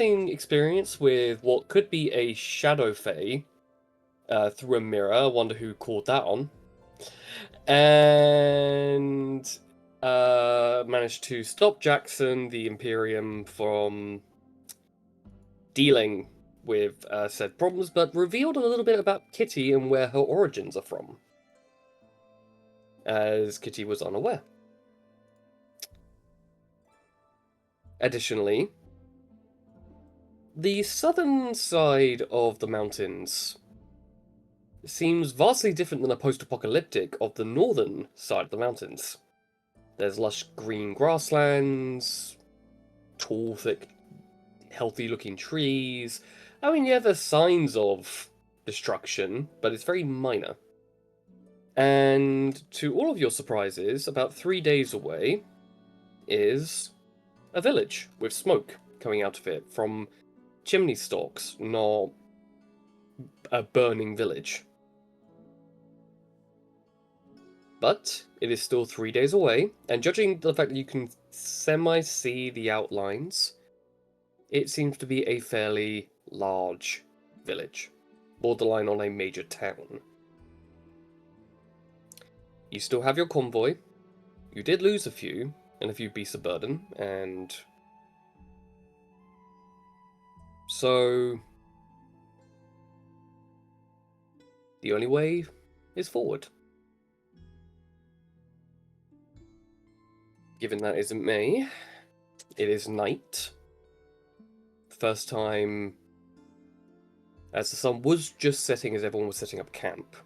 interesting experience with what could be a shadow fae through a mirror. I wonder who called that on. And managed to stop Jackson, the Imperium, from dealing with said problems, but revealed a little bit about Kitty and where her origins are from, as Kitty was unaware. Additionally, the southern side of the mountains seems vastly different than a post-apocalyptic of the northern side of the mountains. There's lush green grasslands, tall, thick, healthy-looking trees. I mean, yeah, there's signs of destruction, but it's very minor. And to all of your surprises, about 3 days away is a village with smoke coming out of it from chimney stalks, not a burning village. But it is still 3 days away, and judging the fact that you can semi-see the outlines, it seems to be a fairly large village, borderline on a major town. You still have your convoy. You did lose a few, and a few beasts of burden, and so the only way is forward. Given that isn't May, it is night. First time as the sun was just setting as everyone was setting up camp.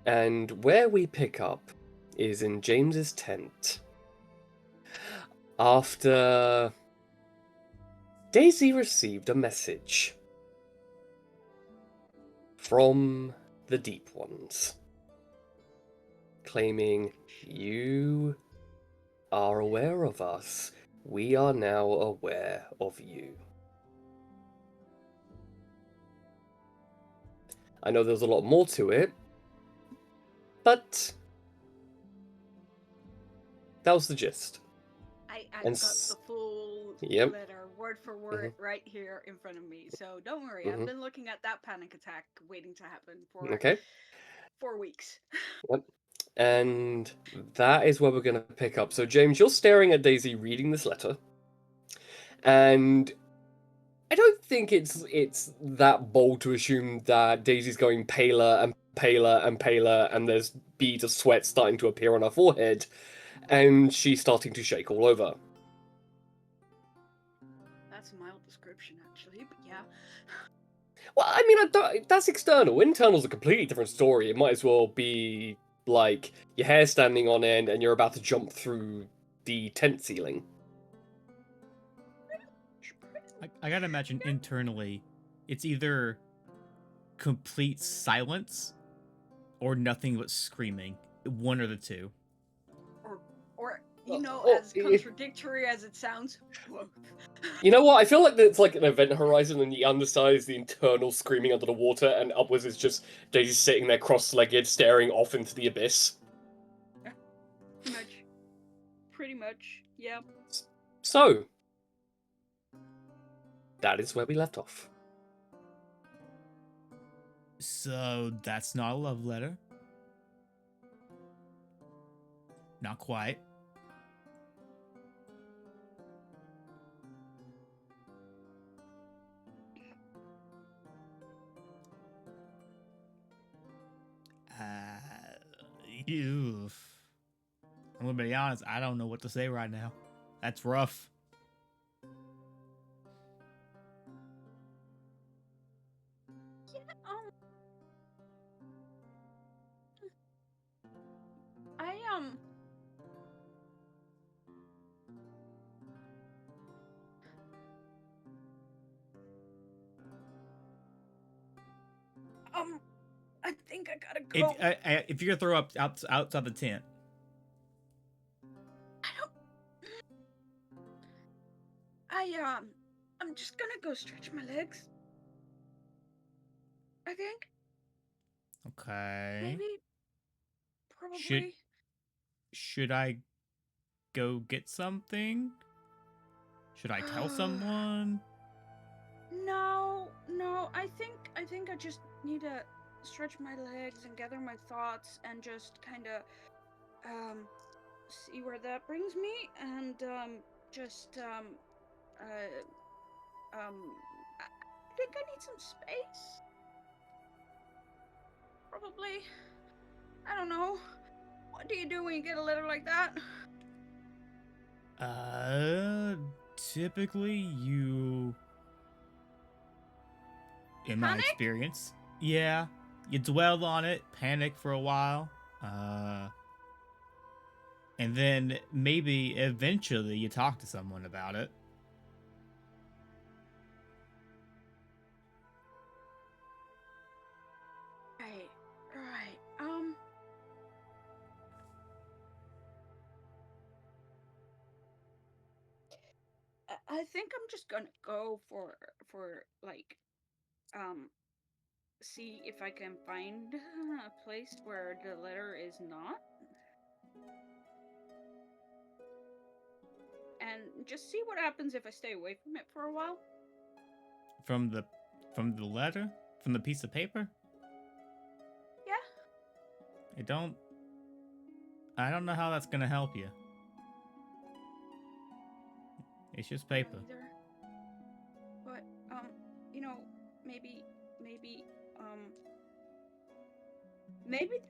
And where we pick up is in James's tent. After Daysi received a message from the Deep Ones, claiming, "You are aware of us. We are now aware of you." I know there's a lot more to it, but that was the gist. I've And got the full yep. letter, word for word, right here in front of me. So don't worry, I've been looking at that panic attack waiting to happen for Okay. 4 weeks. Yep. And that is where we're going to pick up. So, James, you're staring at Daysi reading this letter, and I don't think it's that bold to assume that Daisy's going paler and paler and paler, and there's beads of sweat starting to appear on her forehead, and she's starting to shake all over. That's a mild description, actually, but yeah. Well, I mean, that's external. Internal's a completely different story. It might as well be like your hair standing on end and you're about to jump through the tent ceiling. I gotta imagine internally, it's either complete silence or nothing but screaming. One or the two. Or you know, Oh, as contradictory as it sounds, both. You know what? I feel like it's like an event horizon, and the underside is the internal screaming under the water, and upwards is just Daisy sitting there cross-legged, staring off into the abyss. Pretty much, yeah. So, that is where we left off. So that's not a love letter. Not quite. I'm gonna be honest, I don't know what to say right now. That's rough. Yeah, I I think I gotta go. If you're gonna throw up outside the tent. I'm just gonna go stretch my legs. I think. Okay. Maybe. Probably. Should I go get something? Should I tell someone? No, I think I just need to stretch my legs and gather my thoughts and just kind of see where that brings me, and I think I need some space. Probably. I don't know. What do you do when you get a letter like that? Typically you, in my Panic? experience, yeah, you dwell on it, panic for a while, and then maybe eventually you talk to someone about it. Right. I think I'm just gonna go for like see if I can find a place where the letter is not, and just see what happens if I stay away from it for a while. From the letter? From the piece of paper? Yeah. I don't know how that's gonna help you. It's just paper. Either. But maybe maybe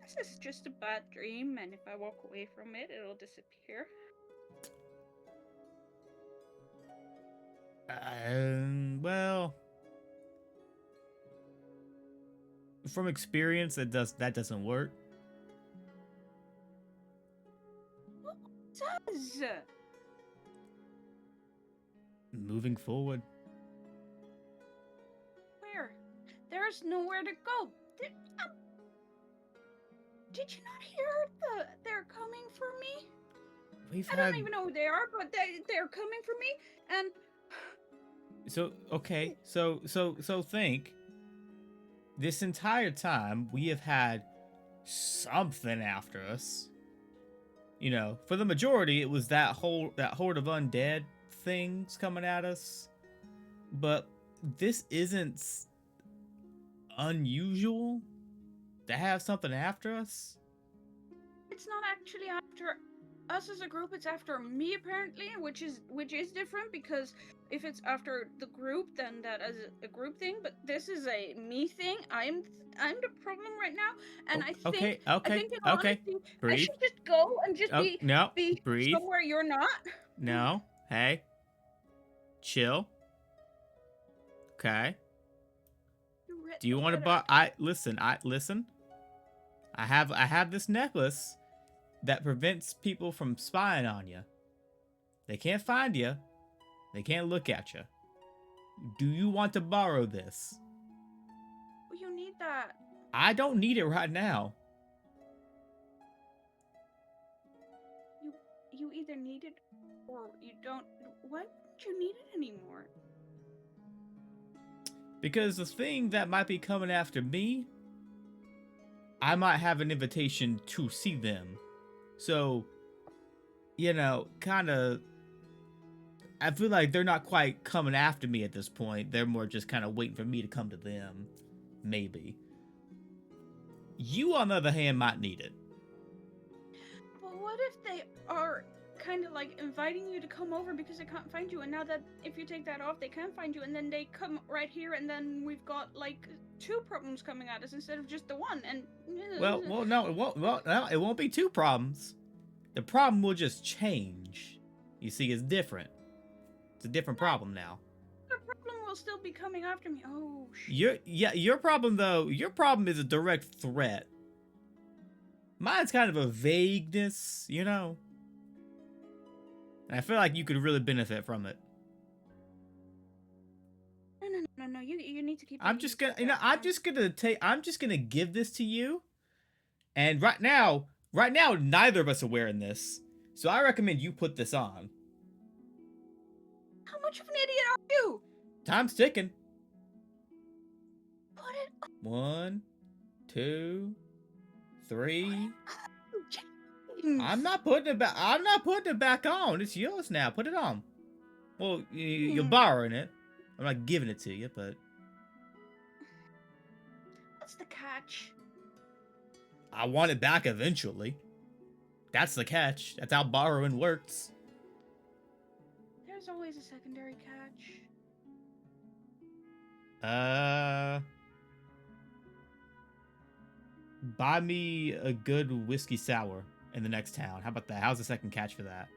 this is just a bad dream, and if I walk away from it, it'll disappear. Well, from experience, that doesn't work. What does? Moving forward. Where? There's nowhere to go. Did you not hear they're coming for me? I don't even know who they are, but they're coming for me, and so okay, so think. This entire time we have had something after us. You know, for the majority, it was that horde of undead things coming at us. But this isn't unusual to have something after us. It's not actually after us as a group, it's after me apparently, which is different, because if it's after the group, then that is a group thing, but this is a me thing. I'm the problem right now, and I think in honesty, breathe. I should just go and just be breathe. somewhere you're not. No, hey, chill. Okay. Do you want to buy? Listen. I have this necklace that prevents people from spying on you. They can't find you. They can't look at you. Do you want to borrow this? Well, you need that. I don't need it right now. You either need it or you don't. Why don't you need it anymore? Because the thing that might be coming after me, I might have an invitation to see them. So, kind of, I feel like they're not quite coming after me at this point. They're more just kind of waiting for me to come to them. Maybe. You, on the other hand, might need it. But what if they are kind of like inviting you to come over because they can't find you, and now that if you take that off, they can find you, and then they come right here, and then we've got like 2 problems coming at us instead of just the one, and... No, it won't. Well, no, it won't be 2 problems. The problem will just change. You see, it's different. It's a different problem now. The problem will still be coming after me. Oh, shit. Your problem, though, your problem is a direct threat. Mine's kind of a vagueness, And I feel like you could really benefit from it. No, you need to keep... I'm just gonna give this to you. And right now, neither of us are wearing this. So I recommend you put this on. How much of an idiot are you? Time's ticking. Put it on. 1, 2, 3. James. I'm not putting it back on. It's yours now. Put it on. Well, you're borrowing it. I'm not giving it to you, but What's the catch? I want it back eventually. That's the catch. That's how borrowing works. There's always a secondary catch. Buy me a good whiskey sour in the next town. How about that? How's the second catch for that?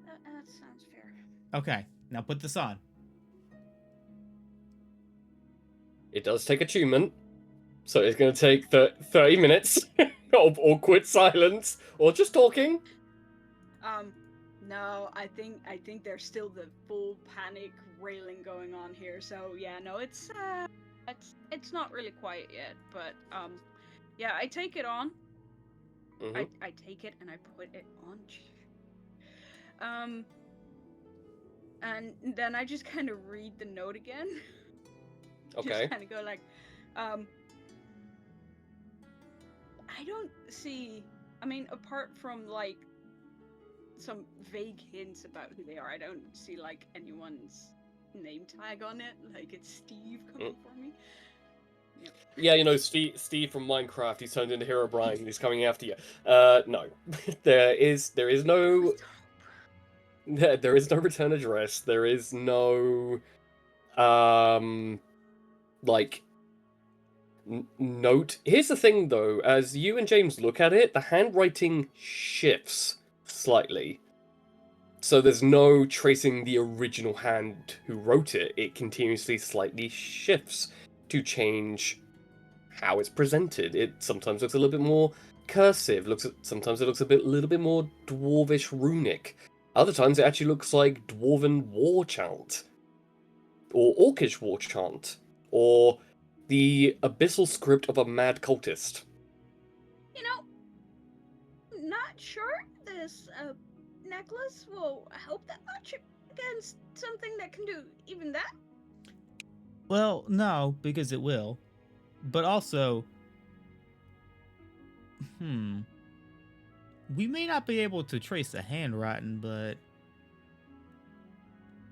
That sounds fair. Okay, now put this on. It does take attunement, so it's going to take 30 minutes of awkward silence or just talking. No, I think there's still the full panic railing going on here. So yeah, no, it's not really quiet yet, but yeah, I take it on. Mm-hmm. I take it and I put it on. And then I just kind of read the note again. Okay. Just kind of go like, I don't see. I mean, apart from like some vague hints about who they are, I don't see like anyone's name tag on it. Like it's Steve coming for me. Yep. Yeah, you know, Steve from Minecraft, he's turned into Herobrine and he's coming after you. No. there is no there is no return address. There is no like note. Here's the thing though, as you and James look at it, the handwriting shifts slightly. So there's no tracing the original hand who wrote it. It continuously slightly shifts to change how it's presented. It sometimes looks a little bit more cursive. Sometimes it looks a little bit more dwarvish runic. Other times it actually looks like dwarven war chant, or orcish war chant, or the abyssal script of a mad cultist. You know, not sure this necklace will help that much against something that can do even that. Well, no, because it will. But also, we may not be able to trace the handwriting, but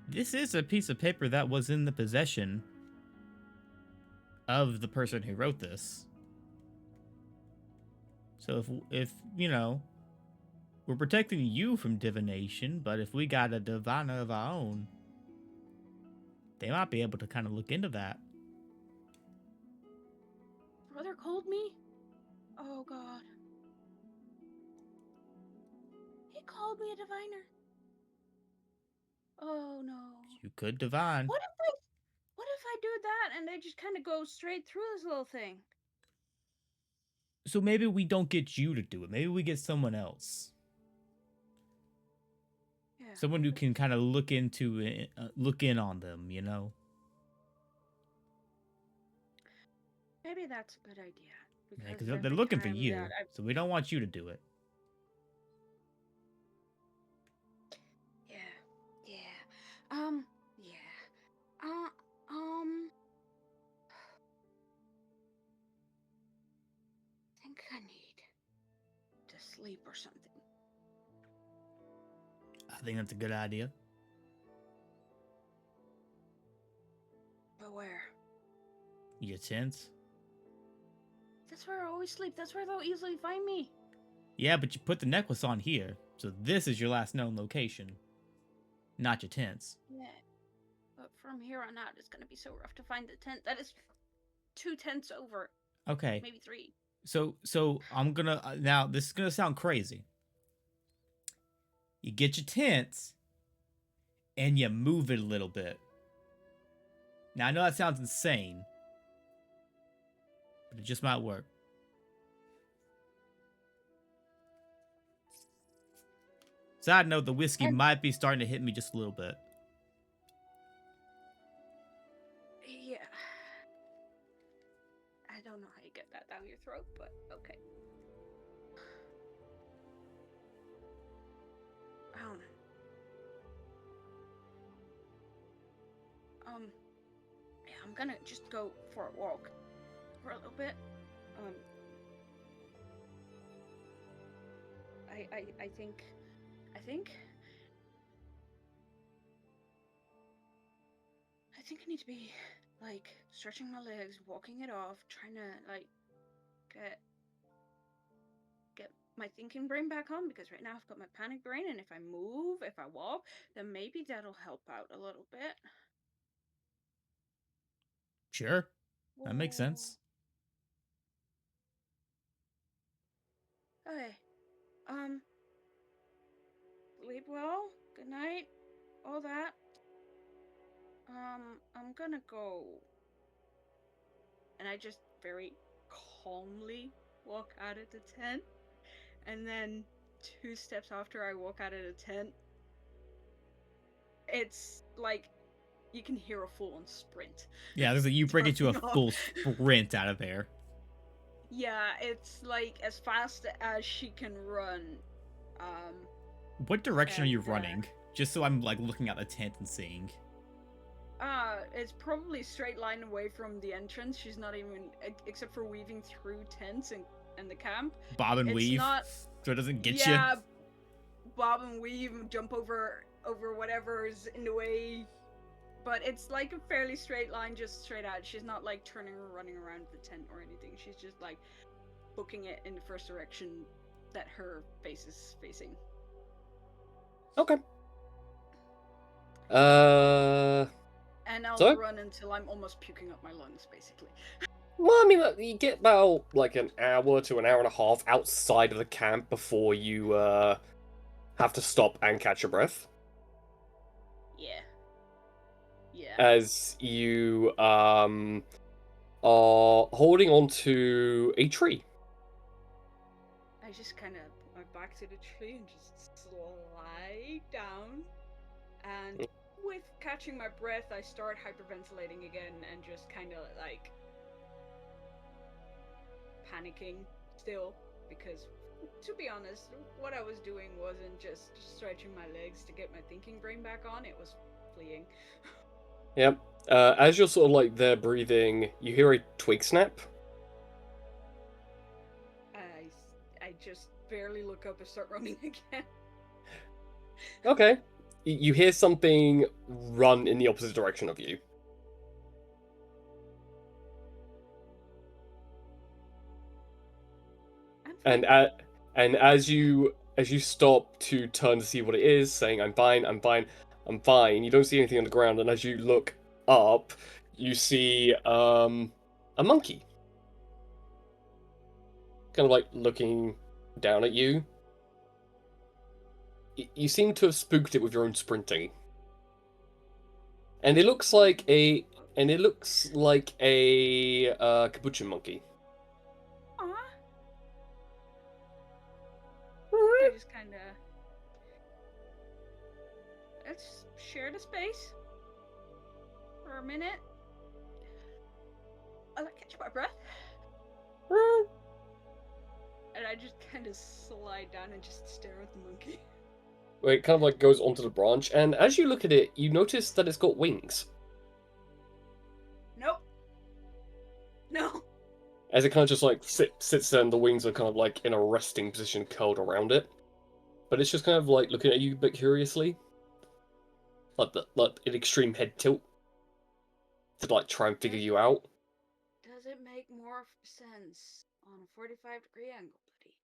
this is a piece of paper that was in the possession of the person who wrote this. So if you know, we're protecting you from divination, but if we got a diviner of our own, they might be able to kind of look into that. Brother called me? Oh god. He called me a diviner. Oh no. You could divine. What if I do that and they just kind of go straight through this little thing? So maybe we don't get you to do it. Maybe we get someone else. Yeah. Someone who can kind of look into it, look in on them, you know? Maybe that's a good idea. Because they're looking for you, so we don't want you to do it. Yeah. I think I need to sleep or something. I think that's a good idea. But where? Your tents? That's where I always sleep. That's where they'll easily find me. Yeah, but you put the necklace on here, so this is your last known location. Not your tents. Yeah. But from here on out, it's going to be so rough to find the tent. That is 2 tents over. Okay. Maybe 3. So I'm gonna, now this is gonna sound crazy. You get your tents, and you move it a little bit. Now, I know that sounds insane, but it just might work. Side note, the whiskey might be starting to hit me just a little bit. Yeah. I don't know how you get that down your throat, but okay. Yeah, I'm gonna just go for a walk for a little bit. I think think I need to be, like, stretching my legs, walking it off, trying to, like, get my thinking brain back on, because right now I've got my panic brain, and if I move, if I walk, then maybe that'll help out a little bit. Sure. That makes Whoa. sense. Okay. Sleep well. Good night. All that. I'm gonna go. And I just very calmly walk out of the tent. And then 2 steps after I walk out of the tent, it's like you can hear a full-on sprint. Yeah, there's you break into a starting off. full sprint out of there. Yeah, it's like as fast as she can run. What direction are you And, running? Just so I'm like looking at the tent and seeing. It's probably straight line away from the entrance. She's not even, except for weaving through tents and the camp. Bob and It's weave, not. so it doesn't get Yeah, you. bob and weave, jump over whatever's in the way. But it's like a fairly straight line, just straight out. She's not like turning or running around the tent or anything. She's just like booking it in the first direction that her face is facing. Okay. And I'll So? run until I'm almost puking up my lungs, basically. Well, I mean, you get about like an hour to an hour and a half outside of the camp before you have to stop and catch your breath. Yeah. Yeah. As you are holding onto a tree. I just kind of put my back to the tree and just slide down. And with catching my breath, I start hyperventilating again and just kind of like panicking still, because to be honest, what I was doing wasn't just stretching my legs to get my thinking brain back on, it was fleeing. Yep. As you're sort of like there breathing, you hear a twig snap. I just barely look up and start running again. Okay. You hear something run in the opposite direction of you. And as you stop to turn to see what it is, saying I'm fine, I'm fine, I'm fine, you don't see anything on the ground, and as you look up, you see a monkey. Kind of like looking down at you. You seem to have spooked it with your own sprinting. And it looks like a capuchin monkey. Aww. I just kind of... Let's share the space for a minute. I'll catch my breath. And I just kind of slide down and just stare at the monkey. It kind of like goes onto the branch, and as you look at it, you notice that it's got wings. Nope. No. As it kind of just like sits there, and the wings are kind of like in a resting position, curled around it. But it's just kind of like looking at you a bit curiously, like an extreme head tilt to like try and figure you out. Does it make more sense on a 45-degree angle, buddy?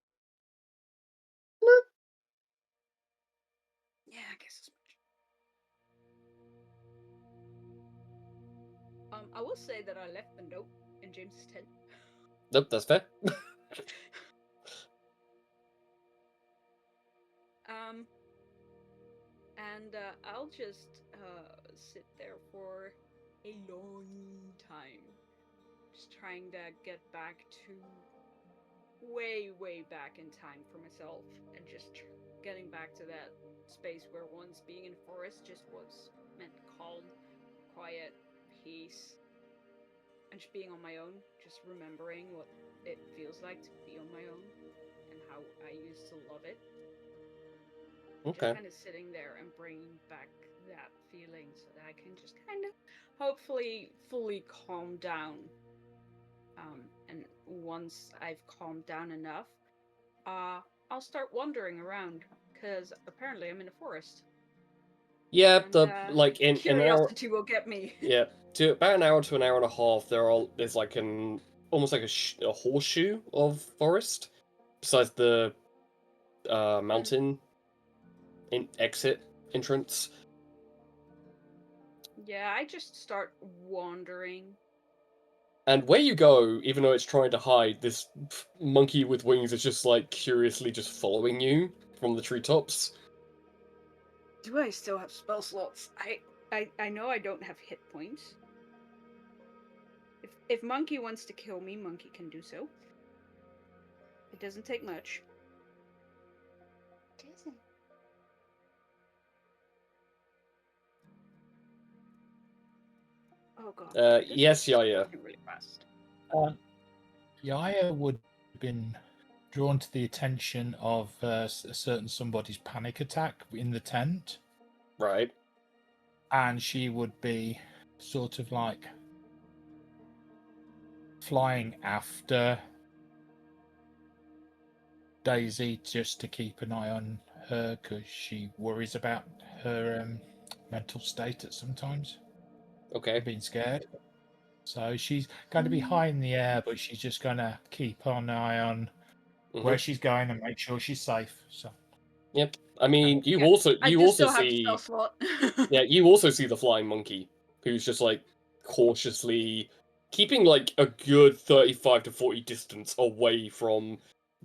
Yeah, I guess as much. I will say that I left the note in James's tent. Nope, that's fair. And I'll just sit there for a long time, just trying to get back to way back in time for myself, and just getting back to that space where once being in forest just was meant calm, quiet, peace, and just being on my own, just remembering what it feels like to be on my own and how I used to love it. Okay. Just kind of sitting there and bringing back that feeling so that I can just kind of hopefully fully calm down. And once I've calmed down enough, I'll start wandering around, because apparently I'm in a forest. Yeah, And the like in an hour. curiosity will get me. Yeah, to about an hour to an hour and a half, there's like almost like a horseshoe of forest, besides the mountain exit entrance. Yeah, I just start wandering. And where you go, even though it's trying to hide, this monkey with wings is just like curiously just following you from the treetops. Do I still have spell slots? I know I don't have hit points. If Monkey wants to kill me, Monkey can do so. It doesn't take much. It doesn't. Oh god. This Yes, is Yaya. working really fast. Yaya would have been drawn to the attention of a certain somebody's panic attack in the tent, Right. and she would be sort of like flying after Daisy just to keep an eye on her because she worries about her mental state at sometimes, Okay. being scared. So she's going to be high in the air, but she's just going to keep an eye on where she's going and make sure she's safe. So Yep. I mean, you Yeah, also I you do also still have a see spell slot. yeah, you also see the flying monkey, who's just like cautiously keeping like a good 35 to 40 distance away from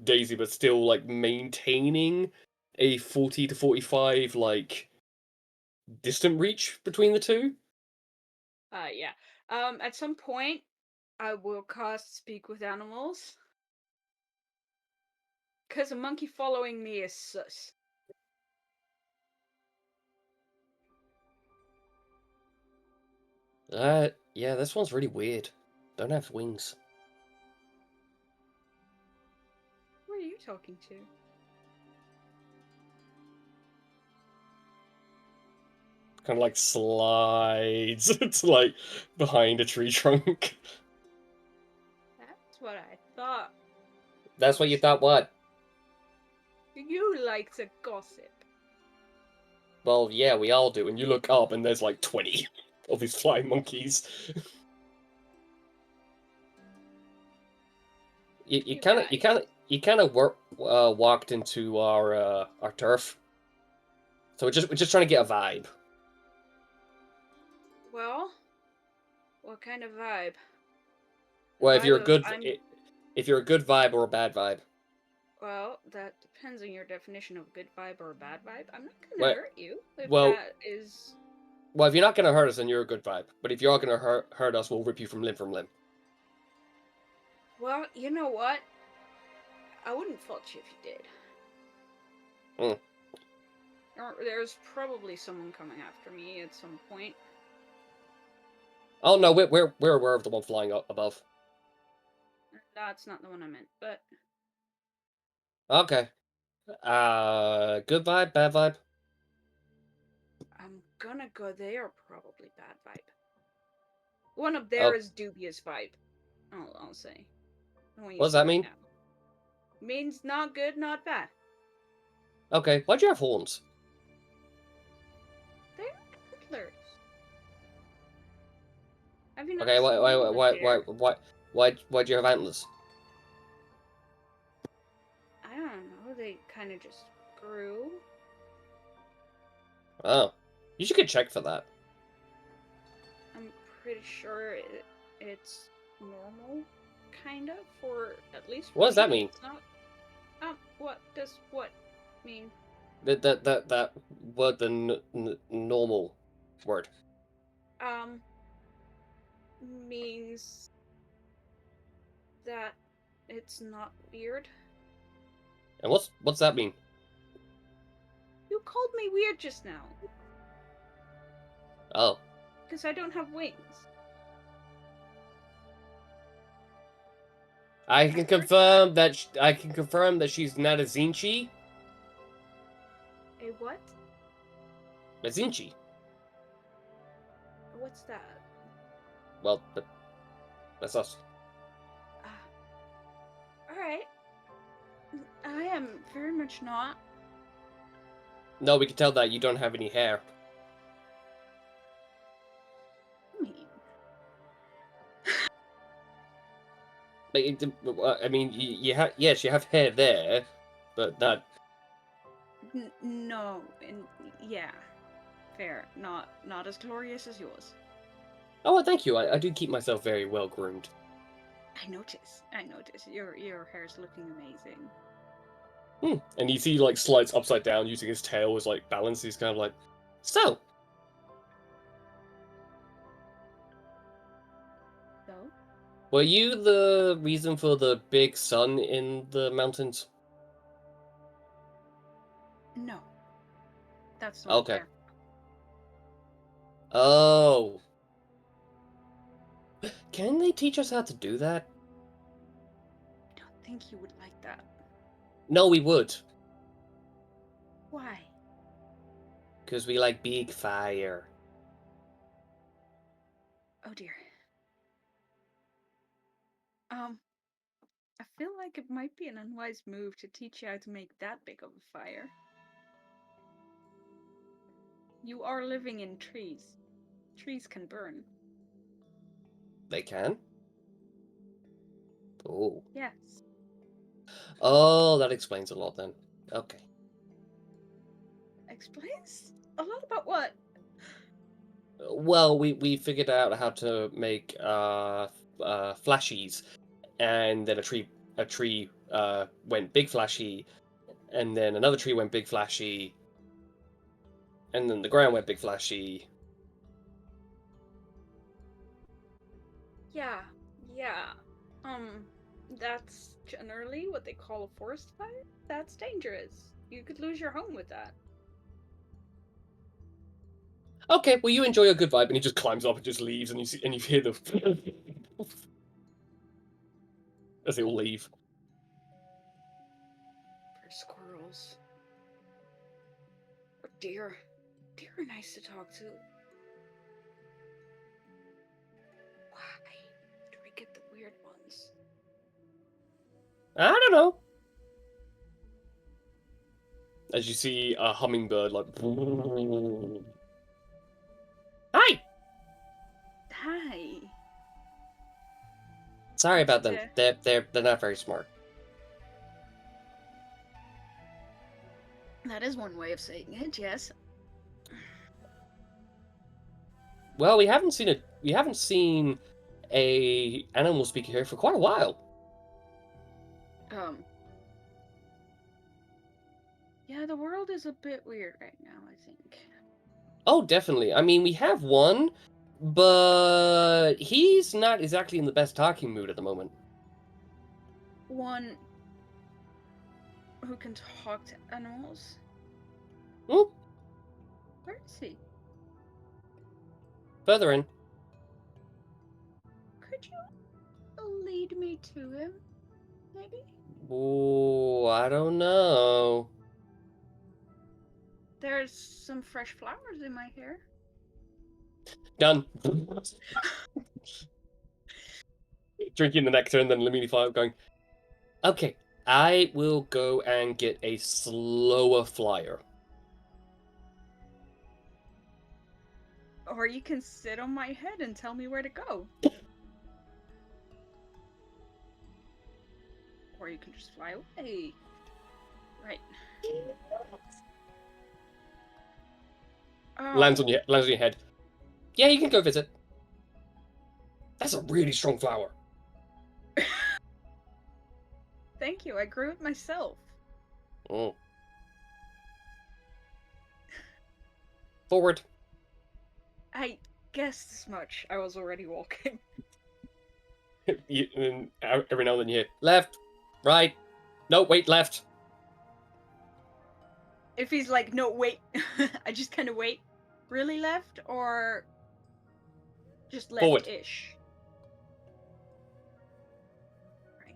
Daisy, but still like maintaining a 40 to 45 like distant reach between the two. Yeah. At some point, I will cast Speak with Animals. Because a monkey following me is sus. Yeah, this one's really weird. Don't have wings. Who are you talking to? Kind of like slides. It's like behind a tree trunk. That's what I thought. That's what you thought, what? You like to gossip. Well, yeah, we all do. And you look up and there's like 20 of these flying monkeys. You kind of walked into our turf. So we're just trying to get a vibe. Well, what kind of vibe? Well, if Vibe you're a of good I'm. if you're a good vibe or a bad vibe. Well, that depends on your definition of good vibe or a bad vibe. I'm not gonna Well, hurt you if well, that is. well, if you're not gonna hurt us, then you're a good vibe. But if you are gonna hurt us, we'll rip you from limb. Well, you know what? I wouldn't fault you if you did. Mm. There's probably someone coming after me at some point. Oh no, we're aware of the one flying up above. That's not the one I meant, but Okay. Good vibe, bad vibe. I'm gonna go there. Probably bad vibe. One up there Oh, is dubious vibe. I'll say. When you what does say that it mean? now. Means not good, not bad. Okay, why'd you have horns? They're antlers. Have you not Okay, seen the hair? why'd you have antlers? I don't know. They kind of just grew. Oh, you should get checked for that. I'm pretty sure it's normal, kind of, for at least for What does that me. mean? It's not. What does what mean? That word, the normal word. Um, means that it's not weird. And what's that mean? You called me weird just now. Oh, Because I don't have wings. I can confirm that she's not a Zinchi. A what? A Zinchi. What's that? Well, that's us. Alright. I am very much not. No, we can tell that you don't have any hair. I mean, you have yes, you have hair there, but that. No, and yeah, fair. Not as glorious as yours. Oh, well, thank you. I do keep myself very well groomed. I notice. Your hair's looking amazing. And you see, like, slides upside down using his tail as, like, balance. He's kind of like, so. So? Were you the reason for the big sun in the mountains? No. That's not Okay. fair. Oh. Can they teach us how to do that? I don't think you would like that. No, we would. Why? Because we like big fire. Oh dear. I feel like it might be an unwise move to teach you how to make that big of a fire. You are living in trees. Trees can burn. They can? Oh. Yes. Oh, that explains a lot then. Okay. Explains a lot about what? Well, we figured out how to make flashies, and then a tree went big flashy, and then another tree went big flashy, and then the ground went big flashy. Yeah. That's generally what they call a forest fire. That's dangerous. You could lose your home with that. Okay, well you enjoy a good vibe, and he just climbs up and just leaves, and you hear the as they all leave. For squirrels. Or deer. Deer are nice to talk to. Why do we get the weird ones? I don't know. As you see a hummingbird like. Hi. Hi. Sorry about them. Yeah. They're not very smart. That is one way of saying it, yes. Well, we haven't seen a animal speaker here for quite a while. Yeah, the world is a bit weird right now, I think. Oh, definitely. I mean, we have one, but he's not exactly in the best talking mood at the moment. One who can talk to animals? Hmm? Where is he? Further in. Could you lead me to him? Maybe? Oh, I don't know. There's some fresh flowers in my hair. Done. Drinking the nectar and then Lamini 5 going, okay, I will go and get a slower flyer. Or you can sit on my head and tell me where to go. Or you can just fly away. Right. Lands on your head. Yeah, you can go visit. That's a really strong flower. Thank you, I grew it myself. Oh. Forward. I guessed as much. I was already walking. And every now and then you hear left, right, no, wait, left. If he's like, no, wait, I just kind of wait. Really left or just Forward. left-ish? Right.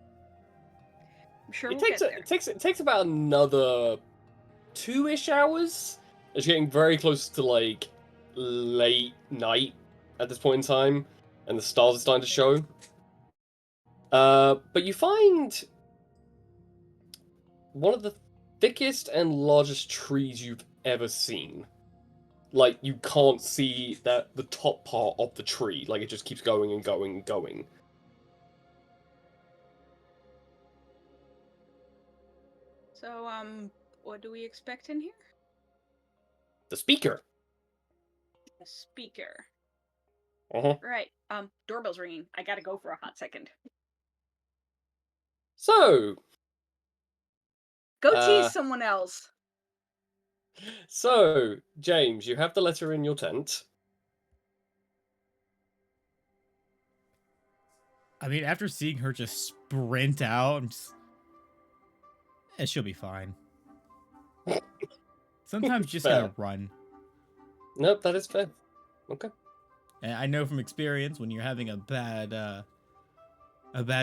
I'm sure we'll get there. It takes about another 2-ish hours. It's getting very close to like late night at this point in time, and the stars are starting to show. But you find one of the thickest and largest trees you've ever seen. Like, you can't see the top part of the tree. Like, it just keeps going and going and going. So, what do we expect in here? The speaker. A speaker. Uh-huh. Right. Doorbell's ringing. I gotta go for a hot second. So, Go tease someone else. so, James, you have the letter in your tent. I mean, after seeing her just sprint out, she'll be fine. Sometimes you just Fair. gotta run. Nope, that is fair. Okay. And I know from experience when you're having a bad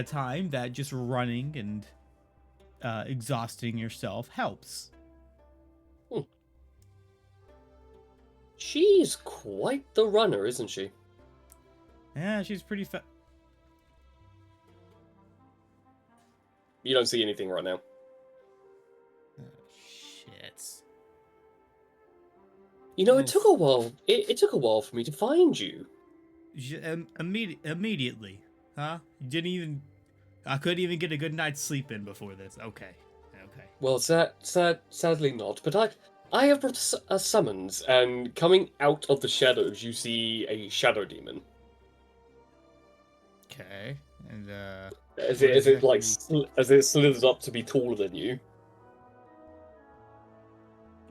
time that just running and exhausting yourself helps. She's quite the runner, isn't she? Yeah, she's pretty fast. You don't see anything right now. Oh, shit. You know, it took a while. It took a while for me to find you. Immediately, huh? You didn't even. I couldn't even get a good night's sleep in before this. Okay. Well, sadly not. But I have brought a summons, and coming out of the shadows, you see a shadow demon. Okay. And As what it like exactly- as it slithers up to be taller than you.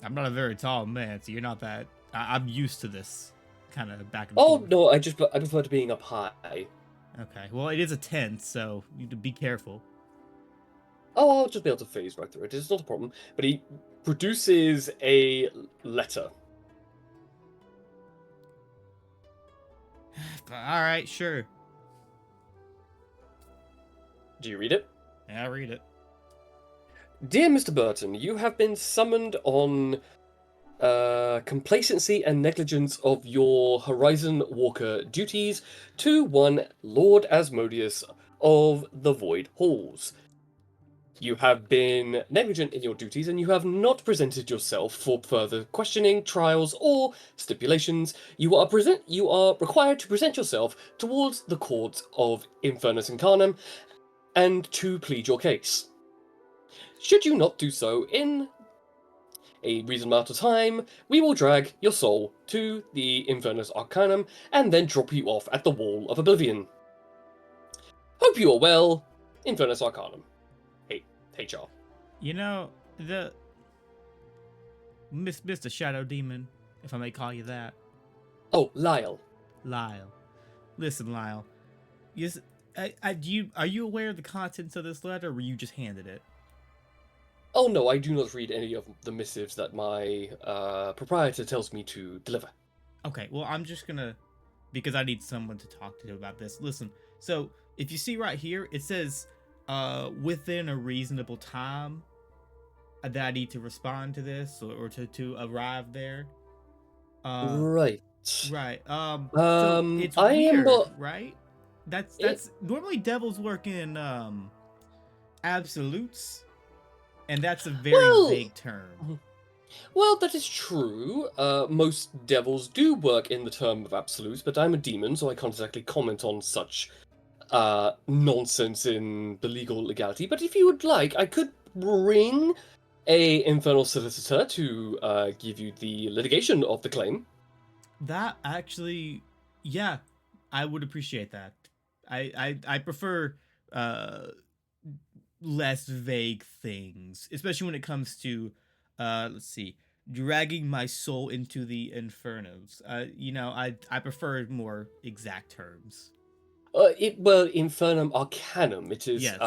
I'm not a very tall man, so you're not that. I'm used to this kind of back and Oh forth. no, I prefer to being up high. Okay. Well, it is a tent, so you need to be careful. Oh, I'll just be able to phase right through it. It's not a problem. But he produces a letter. All right, sure. Do you read it? Yeah, I'll read it. Dear Mr. Burton, you have been summoned on complacency and negligence of your Horizon Walker duties to one Lord Asmodeus of the Void Halls. You have been negligent in your duties and you have not presented yourself for further questioning, trials, or stipulations. You are required to present yourself towards the court of Infernus Incarnum and to plead your case. Should you not do so in a reasonable amount of time, we will drag your soul to the Infernus Arcanum and then drop you off at the Wall of Oblivion. Hope you are well, Infernus Arcanum. Hey, HR. You know, the Mr. Shadow Demon, if I may call you that. Oh, Lyle. Lyle. Listen, Lyle. Yes, are you aware of the contents of this letter, or were you just handed it? Oh no, I do not read any of the missives that my proprietor tells me to deliver. Okay, well, I'm just gonna, because I need someone to talk to about this. Listen, so if you see right here, it says, within a reasonable time that I need to respond to this or to arrive there. Right. Right. So it's I am weird, not. right? That's normally devils work in absolutes, and that's a very Well, vague term. Well, that is true. Most devils do work in the term of absolutes, but I'm a demon, so I can't exactly comment on such nonsense in the legal legality. But if you would like, I could bring a infernal solicitor to give you the litigation of the claim. That actually, yeah, I would appreciate that. I prefer less vague things, especially when it comes to let's see, dragging my soul into the infernos. You know, I prefer more exact terms. Infernum Arcanum. It is Yes.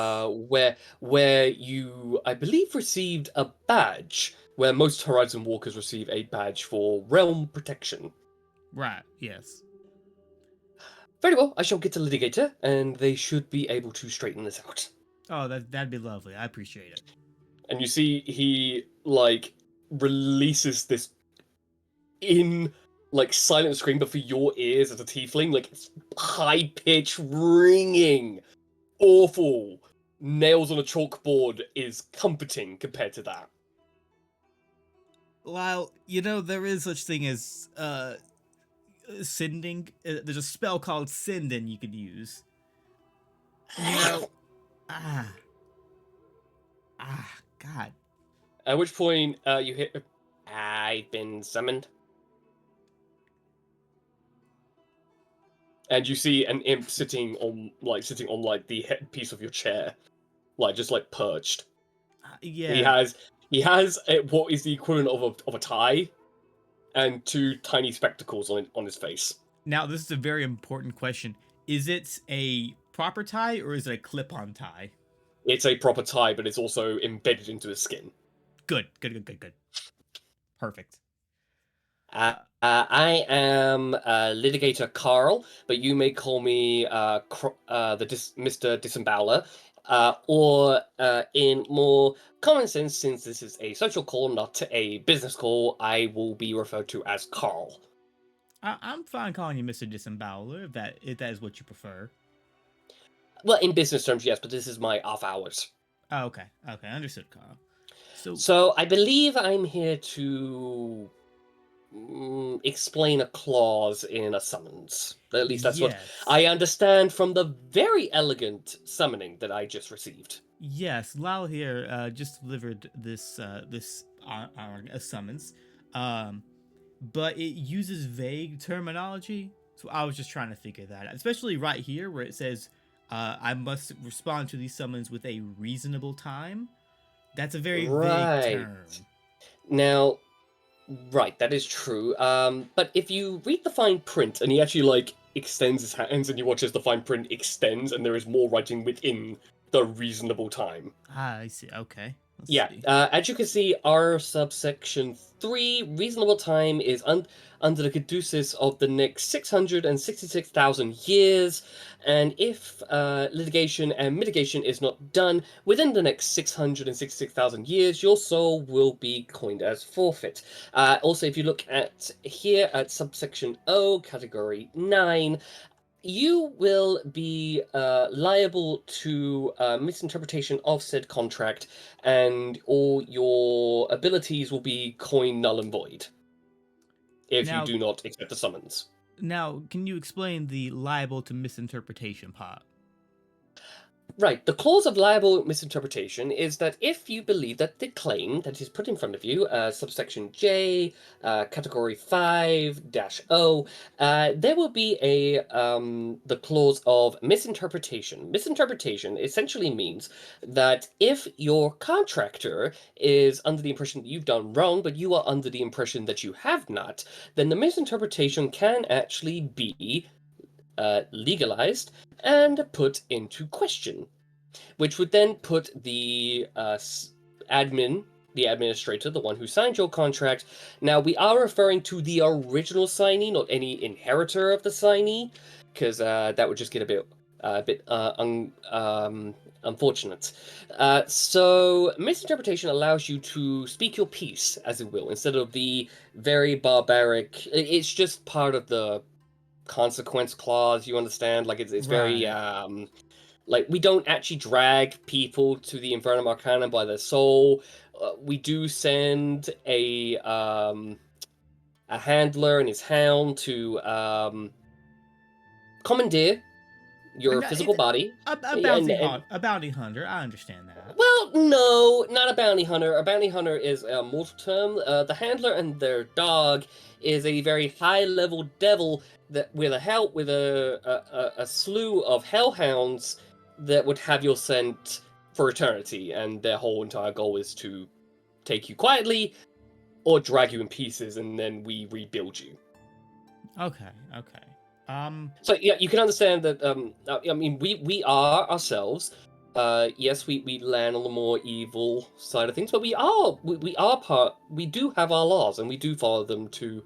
where you, I believe, received a badge. Where most Horizon Walkers receive a badge for realm protection. Right. Yes. Very well, I shall get to litigator, and they should be able to straighten this out. Oh, that'd be lovely. I appreciate it. And you see he like releases this in like silent scream, but for your ears as a tiefling, like high pitched ringing, awful nails on a chalkboard is comforting compared to that. Well, you know, there is such thing as sending. There's a spell called sending you could use. You know, ah, God. At which point, you hit. I've been summoned. And you see an imp sitting on the headpiece of your chair, just perched. Yeah. He has what is the equivalent of a tie, and two tiny spectacles on his face. Now, this is a very important question. Is it a proper tie or is it a clip-on tie? It's a proper tie, but it's also embedded into his skin. Good. Perfect. I am litigator Carl, but you may call me Mr. Disemboweler, or in more common sense, since this is a social call, not a business call, I will be referred to as Carl. I'm fine calling you Mr. Disemboweler if that is what you prefer. Well, in business terms, yes, but this is my off hours. Oh, okay, understood, Carl. So I believe I'm here to explain a clause in a summons. At least that's what I understand from the very elegant summoning that I just received. Yes, Lal here just delivered this a summons, but it uses vague terminology. So I was just trying to figure that out, especially right here where it says I must respond to these summons with a reasonable time. That's a very vague term. Now, right, that is true. But if you read the fine print, and he actually extends his hands, and you watch as the fine print extends, and there is more writing within the reasonable time. Ah, I see. Okay. Let's see. As you can see, our subsection 3 reasonable time is under the caduceus of the next 666,000 years, and if litigation and mitigation is not done within the next 666,000 years, your soul will be coined as forfeit. Also, if you look at here at subsection O, category 9, you will be liable to misinterpretation of said contract, and all your abilities will be coined null and void if you do not accept the summons. Now, can you explain the liable to misinterpretation part? Right, the clause of liable misinterpretation is that if you believe that the claim that is put in front of you, subsection J, category 5-O, there will be the clause of misinterpretation. Misinterpretation essentially means that if your contractor is under the impression that you've done wrong, but you are under the impression that you have not, then the misinterpretation can actually be legalized and put into question, which would then put the administrator, the one who signed your contract. Now, we are referring to the original signee, not any inheritor of the signee, because that would just get a bit unfortunate. So misinterpretation allows you to speak your piece, as it will, instead of the very barbaric. It's just part of the consequence clause, you understand? It's very we don't actually drag people to the Infernum Arcanum by their soul. We do send a handler and his hound to commandeer your physical body. A bounty hunter, I understand that. Well, no, not a bounty hunter. A bounty hunter is a mortal term. The handler and their dog is a very high-level devil that with a slew of hellhounds that would have your scent for eternity, and their whole entire goal is to take you quietly or drag you in pieces, and then we rebuild you. Okay. So yeah, you can understand that. I mean, we are ourselves. Yes, we land on the more evil side of things, but we do have our laws, and we do follow them to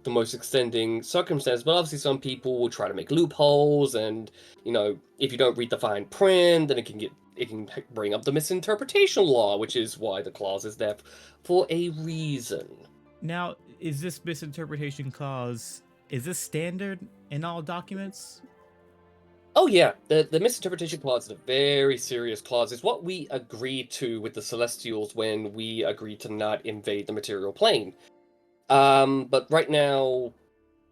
the most extending circumstance. But obviously, some people will try to make loopholes, and if you don't read the fine print, then it can bring up the misinterpretation law, which is why the clause is there for a reason. Now, is this misinterpretation clause standard in all documents? Oh yeah, the misinterpretation clause is a very serious clause. It's what we agreed to with the Celestials when we agreed to not invade the material plane. But right now,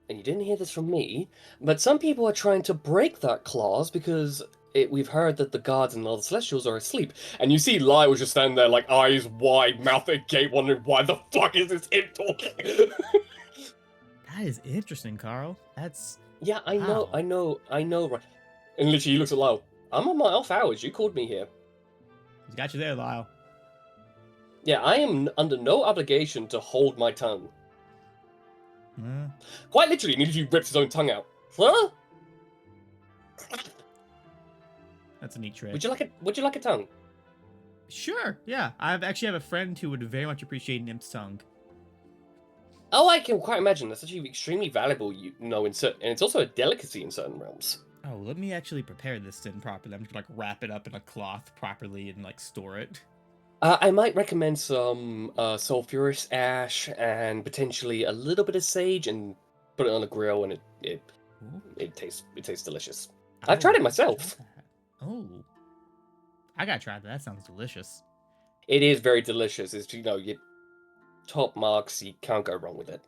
and you didn't hear this from me, but some people are trying to break that clause because we've heard that the gods and all the celestials are asleep. And you see Lyle just standing there, like, eyes wide, mouth agape, wondering why the fuck is this him talking? That is interesting, Carl. That's Yeah, I know, wow. right? And literally, he looks at Lyle. I'm on my off hours. You called me here. He's got you there, Lyle. Yeah, I am under no obligation to hold my tongue. Mm, Quite literally, he literally rips his own tongue out. Huh? that's a neat trick. Would you like a tongue? Sure, yeah. I actually have a friend who would very much appreciate Nymph's tongue. Oh, I can quite imagine. That's actually extremely valuable, you know, and it's also a delicacy in certain realms. Oh, let me actually prepare this then properly. I'm just gonna like wrap it up in a cloth properly and like store it. I might recommend some sulfurous ash and potentially a little bit of sage, and put it on a grill, and Ooh, it tastes delicious. I I've tried will it myself. try that. Oh, I gotta try that. That sounds delicious. It is very delicious. It's, you know, you top marks. You can't go wrong with it.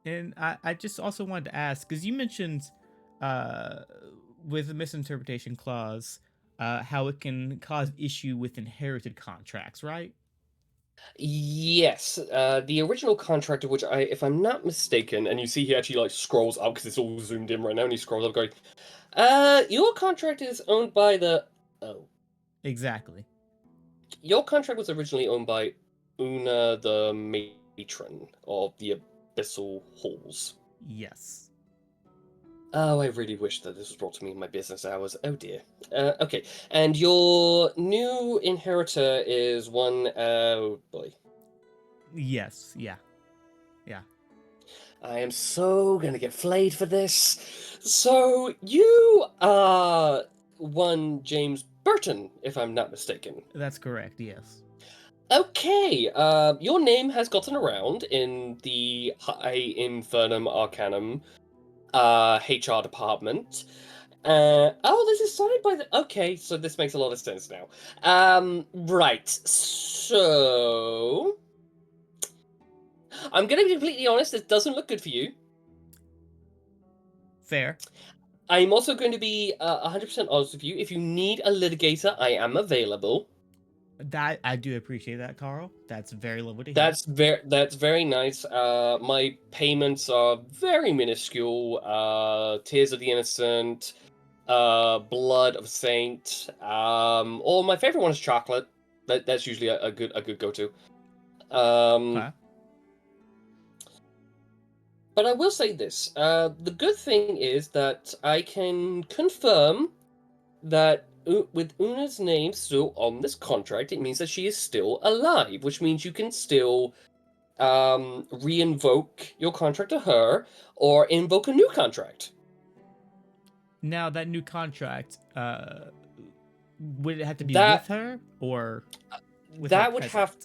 And I just also wanted to ask, because you mentioned uh, with the misinterpretation clause, how it can cause issue with inherited contracts, right? Yes, the original contract, of which if I'm not mistaken, and you see he actually like scrolls up because it's all zoomed in right now, and he scrolls up going, your contract is owned by the. Oh, Exactly. your contract was originally owned by Una the matron of the Abyssal Halls. Yes. Oh, I really wish that this was brought to me in my business hours. Oh dear. Okay, and your new inheritor is one. Oh boy. Yes. Yeah. Yeah. I am so gonna get flayed for this. So you are one James Burton, if I'm not mistaken. That's correct. Yes. Okay, your name has gotten around in the High Infernum Arcanum HR department. Oh, this is signed by the. Okay, so this makes a lot of sense now. Right. So I'm gonna be completely honest. This doesn't look good for you. Fair. I'm also going to be 100% honest with you. If you need a litigator, I am available. That I do appreciate that, Carl. That's very lovely to hear. That's very nice. My payments are very minuscule. Tears of the Innocent, Blood of a Saint. Or my favorite one is chocolate. That's usually a good go-to. Okay. But I will say this. The good thing is that I can confirm that with Una's name still on this contract, it means that she is still alive, which means you can still re-invoke your contract to her or invoke a new contract. Now that new contract, would it have to be with That her or with her that would present? have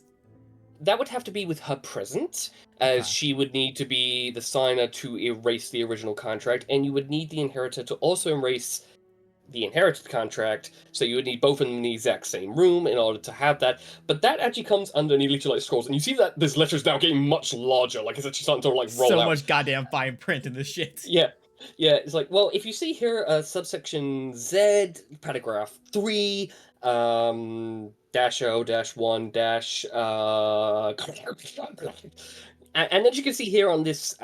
that would have to be with her present, as Okay. she would need to be the signer to erase the original contract, and you would need the inheritor to also erase the inherited contract, so you would need both of them in the exact same room in order to have that. But that actually comes underneath like scrolls, and you see that this letter's now getting much larger, like it's actually starting to like roll So out. much goddamn fine print in this shit. Yeah, it's like, well, if you see here, subsection Z, paragraph 3, dash O dash 1 dash and then you can see here on this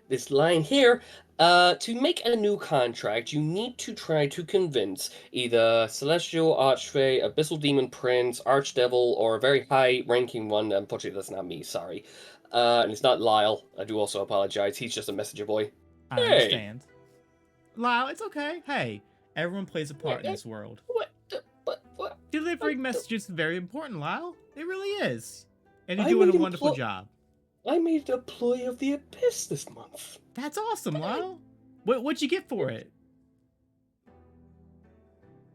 this line here, to make a new contract, you need to try to convince either Celestial Archfey, Abyssal Demon Prince, Archdevil, or a very high-ranking one. Unfortunately, that's not me. Sorry, and it's not Lyle. I do also apologize. He's just a messenger boy. I Hey, understand. Lyle, it's okay. Hey, everyone plays a part in this world. what? What? Delivering messages is very important, Lyle. It really is. And you're I doing a made wonderful job. I made an employee of the Abyss this month. That's awesome, Lyle. What'd you get for it?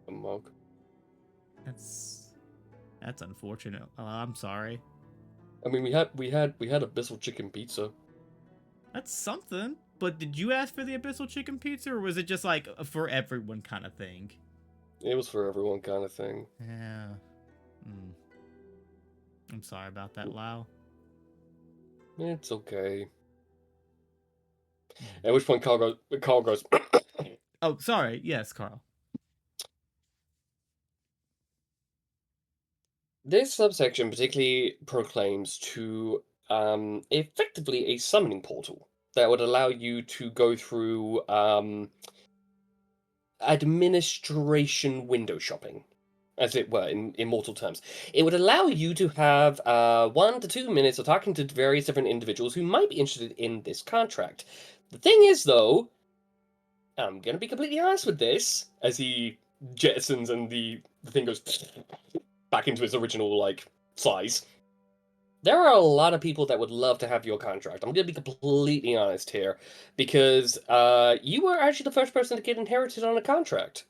A mug. That's unfortunate. I'm sorry. I mean, we had Abyssal chicken pizza. That's something. But did you ask for the abyssal chicken pizza, or was it just like a for everyone kind of thing? It was for everyone kind of thing. Yeah. Hmm. I'm sorry about that, Lyle. It's okay. At which point Carl goes. Oh, sorry. Yes, Carl. This subsection particularly proclaims to effectively a summoning portal that would allow you to go through administration window shopping, as it were, in immortal terms. It would allow you to have 1 to 2 minutes of talking to various different individuals who might be interested in this contract. The thing is, though, I'm gonna be completely honest with this, as he jettisons and the thing goes back into its original, like, size. There are a lot of people that would love to have your contract. I'm gonna be completely honest here, because you were actually the first person to get inherited on a contract.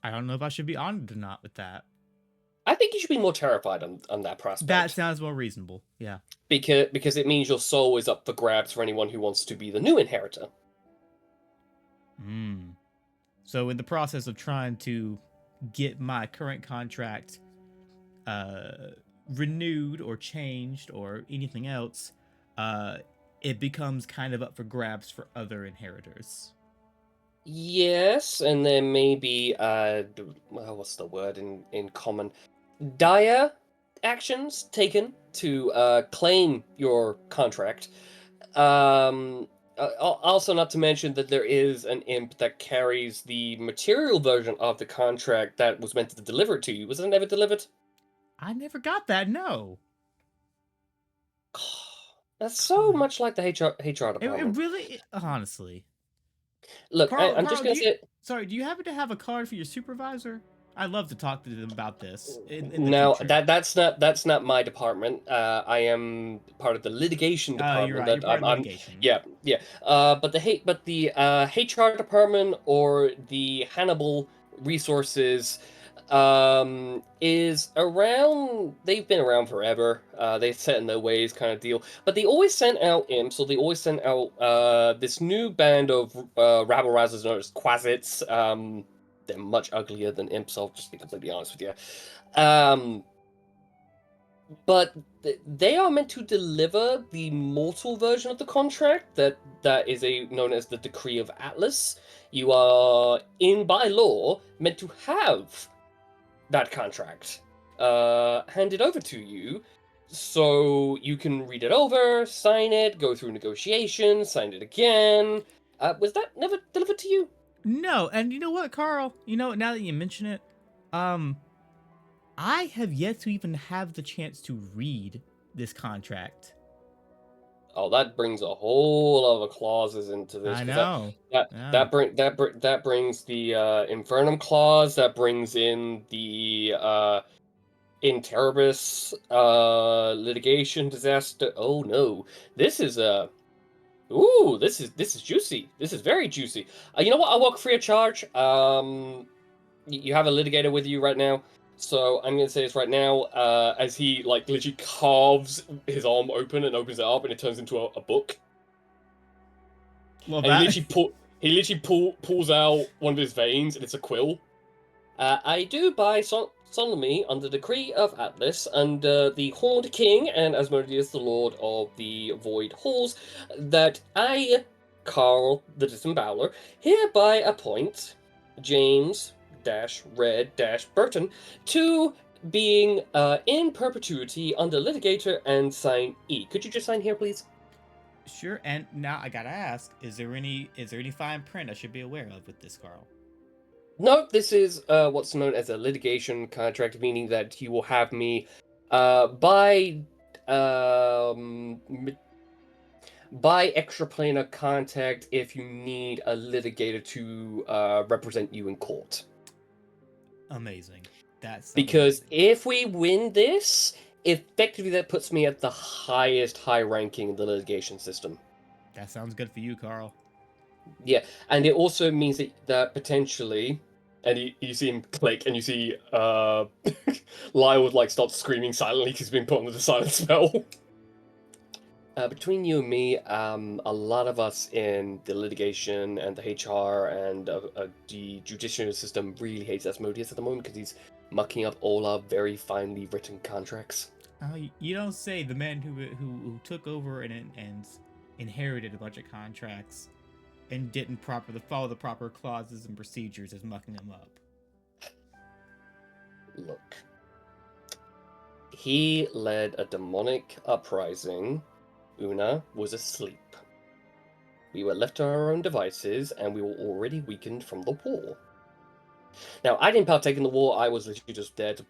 I don't know if I should be honored or not with that. I think you should be more terrified on that prospect. That sounds more reasonable. Yeah. Because it means your soul is up for grabs for anyone who wants to be the new inheritor. Hmm. So in the process of trying to get my current contract renewed or changed or anything else, it becomes kind of up for grabs for other inheritors. Yes, and there may be what's the word in common? Dire actions taken to claim your contract. Also, not to mention that there is an imp that carries the material version of the contract that was meant to deliver it to you. Was it never delivered? I never got that. No. That's so much like the HR It department. really, honestly. Look, Carl, I'm just gonna say. Sorry, do you happen to have a card for your supervisor? I'd love to talk to them about this in the No, future. that's not my department. I am part of the litigation department. You're right. You're part of litigation. Yeah. But the HR department or the Hannibal Resources is around. They've been around forever. They set in their ways, kind of deal. But they always sent out imps, so they always sent out this new band of rabble rousers known as Quasits. They're much uglier than imps. I'll just be completely honest with you. But they are meant to deliver the mortal version of the contract that is known as the Decree of Atlas. You are, by law, meant to have that contract handed over to you, so you can read it over, sign it, go through negotiations, sign it again. Was that never delivered to you? No, and you know what, Carl? You know, now that you mention it, I have yet to even have the chance to read this contract. Oh, that brings a whole lot of clauses into this. I know. That brings the Infernum clause. That brings in the Interibus litigation disaster. Oh no, this is this is juicy. This is very juicy. You know what? I'll walk free of charge. You have a litigator with you right now. So I'm gonna say this right now, as he like literally carves his arm open and opens it up, and it turns into a book. Well, And he literally pulls out one of his veins, and it's a quill. I do by solemnly, under the decree of Atlas, under the Horned King and Asmodeus, the Lord of the Void Halls, that I, Carl the Disemboweler, hereby appoint James Red Burton to being in perpetuity under litigator and sign E. Could you just sign here, please? sure. And now I gotta ask: is there any fine print I should be aware of with this, Carl? No, this is what's known as a litigation contract, meaning that you will have me by extraplanar contact if you need a litigator to represent you in court. Amazing. That's Because amazing. if we win this, effectively that puts me at the highest high ranking in the litigation system. That sounds good for you, Carl. Yeah, and it also means that potentially, and you see him click, and you see Lyle would like start screaming silently because he's been put under the silent spell. Between you and me, a lot of us in the litigation and the HR and the judicial system really hates Asmodeus at the moment because he's mucking up all our very finely written contracts. You don't say. The man who took over and inherited a bunch of contracts and didn't follow the proper clauses and procedures is mucking them up. Look, he led a demonic uprising. Una was asleep. We were left to our own devices, and we were already weakened from the war. Now, I didn't partake in the war. I was literally just there to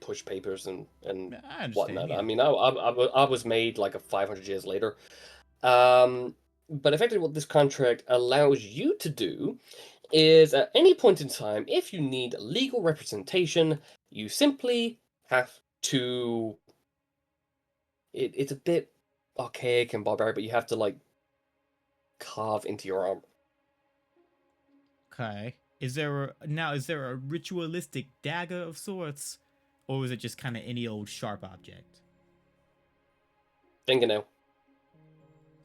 push papers and I understand. whatnot. Yeah. I mean, I was made like a 500 years later. But effectively, what this contract allows you to do is, at any point in time, if you need legal representation, you simply have to. It's a bit archaic and barbaric, but you have to like carve into your arm. Okay. Is there a ritualistic dagger of sorts, or is it just kind of any old sharp object? Fingernail.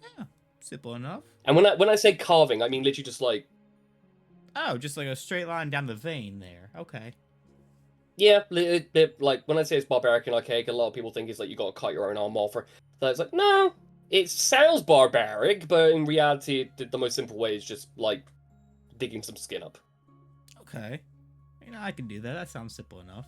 Yeah, simple enough. And when I say carving, I mean literally just like. Oh, just like a straight line down the vein there. Okay. Yeah, like when I say it's barbaric and archaic, a lot of people think it's like you got to cut your own arm off. So it's like, no, it sounds barbaric, but in reality, the most simple way is just like digging some skin up. Okay. I can do that. That sounds simple enough.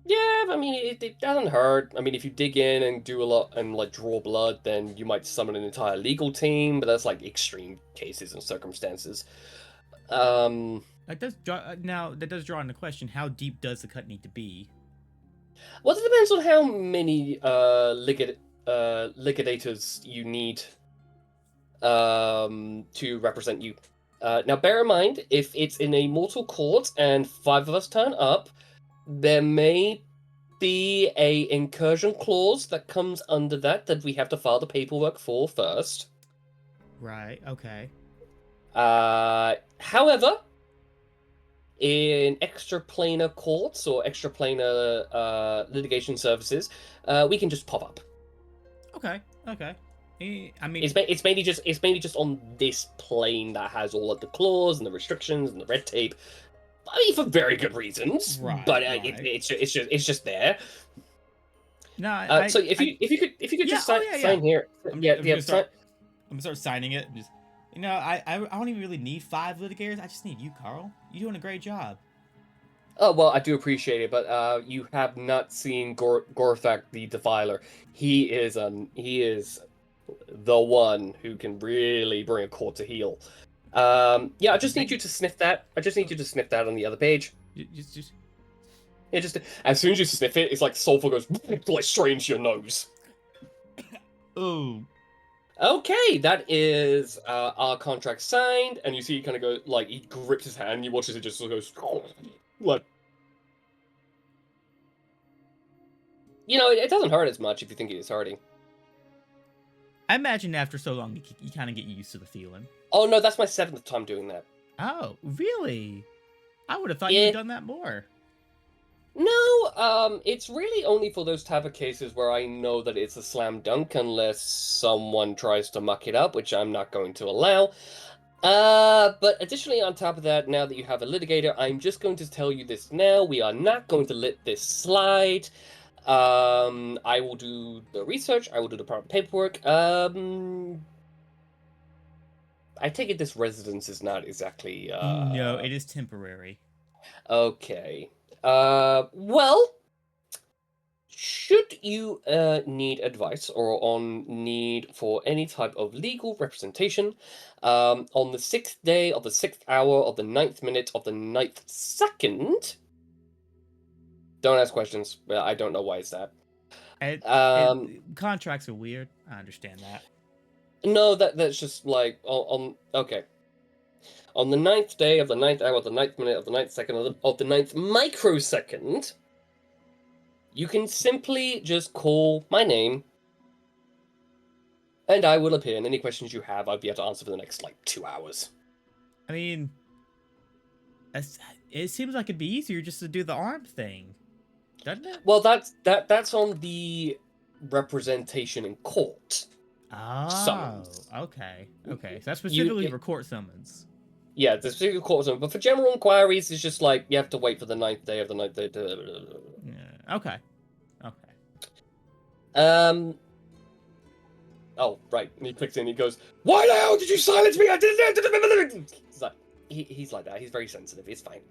Yeah, I mean, it doesn't hurt. I mean, if you dig in and do a lot and like draw blood, then you might summon an entire legal team, but that's like extreme cases and circumstances. That does draw into question: how deep does the cut need to be? Well, it depends on how many liquidators you need to represent you. Now, bear in mind, if it's in a mortal court and 5 of us turn up, there may be a incursion clause that comes under that we have to file the paperwork for first. Right. Okay. However, in extraplanar courts or extraplanar litigation services, we can just pop up. Okay. I mean, It's mainly just on this plane that has all of the clause and the restrictions and the red tape. I mean, for very good reasons, Right, but right. it's just there. No, so if you could just sign here, I'm gonna start signing it. And just, I don't even really need 5 litigators. I just need you, Carl. You're doing a great job. Oh well, I do appreciate it, but you have not seen Gorthak the Defiler. He is the one who can really bring a court to heel. Yeah, I just need you to sniff that. I just need you to sniff that on the other page. Just. Yeah, just as soon as you sniff it, it's like sulfur goes like straight into your nose. Oh. Okay, that is our contract signed, and you see he kind of go like he grips his hand, and you watch as it just goes like. It doesn't hurt as much if you think it is hurting. I imagine after so long, you kind of get used to the feeling. Oh no, that's my 7th time doing that. Oh, really? I would have thought you'd done that more. No, it's really only for those type of cases where I know that it's a slam dunk unless someone tries to muck it up, which I'm not going to allow. But additionally, on top of that, now that you have a litigator, I'm just going to tell you this now. We are not going to let this slide. I will do the research. I will do the proper paperwork. I take it this residence is not exactly, No, it is temporary. Okay. Well, should you need advice or on need for any type of legal representation, on the 6th day of the 6th hour of the 9th minute of the 9th second, don't ask questions. I don't know why it's that. Contracts are weird. I understand that. No, that's just like okay. On the 9th day of the 9th hour of the 9th minute of the 9th second of the 9th microsecond, you can simply just call my name, and I will appear. And any questions you have, I'll be able to answer for the next 2 hours. I mean, it seems like it'd be easier just to do the arm thing, doesn't it? Well, that's on the representation in court. Oh, summons. Okay. So that's specifically for court summons. Yeah, the specific court summons. But for general inquiries, it's just like you have to wait for the 9th day of the 9th day. Yeah. Okay. Oh, right. And he clicks in. He goes, "Why the hell did you silence me? I didn't." He's like that. He's very sensitive. It's fine.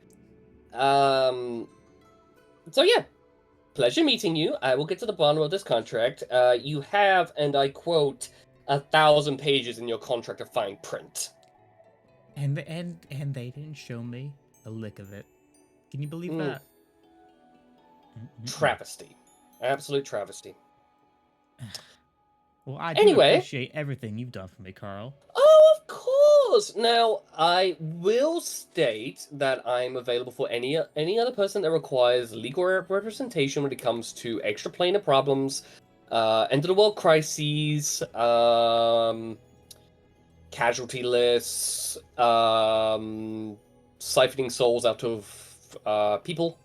So yeah, Pleasure meeting you. I will get to the bottom of this contract. You have, and I quote, 1,000 pages in your contract of fine print. And they didn't show me a lick of it. Can you believe Mm. that? Travesty. Absolute travesty. Well, I do Anyway. appreciate everything you've done for me, Carl. Oh, of course! Now, I will state that I'm available for any other person that requires legal representation when it comes to extraplanar problems, end-of-the-world crises, casualty lists, siphoning souls out of people.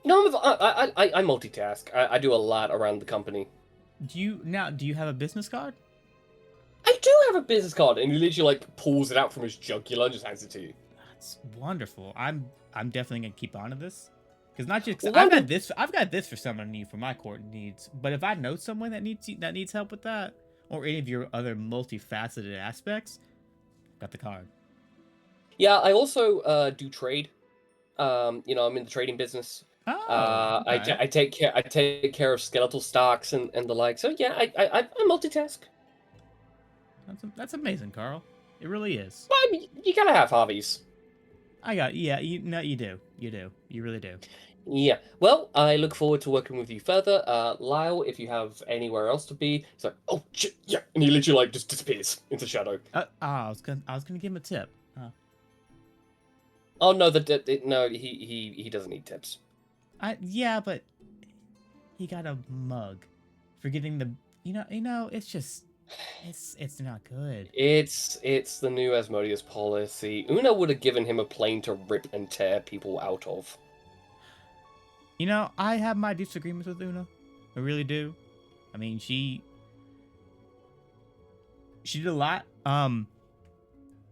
No, I multitask. I do a lot around the company. Do you have a business card? I do have a business card, and he literally like pulls it out from his jugular and just hands it to you. That's wonderful. I'm definitely gonna keep on to this, because not just Well, I've got this for someone I need for my court needs. But if I know someone that needs help with that, or any of your other multifaceted aspects, got the card. Yeah, I also do trade. I'm in the trading business. Oh, okay. I take care of skeletal stocks and the like. So yeah, I multitask. That's amazing, Carl. It really is. Well, I mean, you gotta have hobbies. You do. You really do. Yeah. Well, I look forward to working with you further. Lyle, if you have anywhere else to be, it's like, oh shit, yeah, and he literally like just disappears into shadow. I was gonna give him a tip. Oh no, no, he doesn't need tips. Yeah, but he got a mug for getting the it's just it's not good. It's the new Asmodeus policy. Una would have given him a plane to rip and tear people out of. I have my disagreements with Una. I really do. I mean, she did a lot.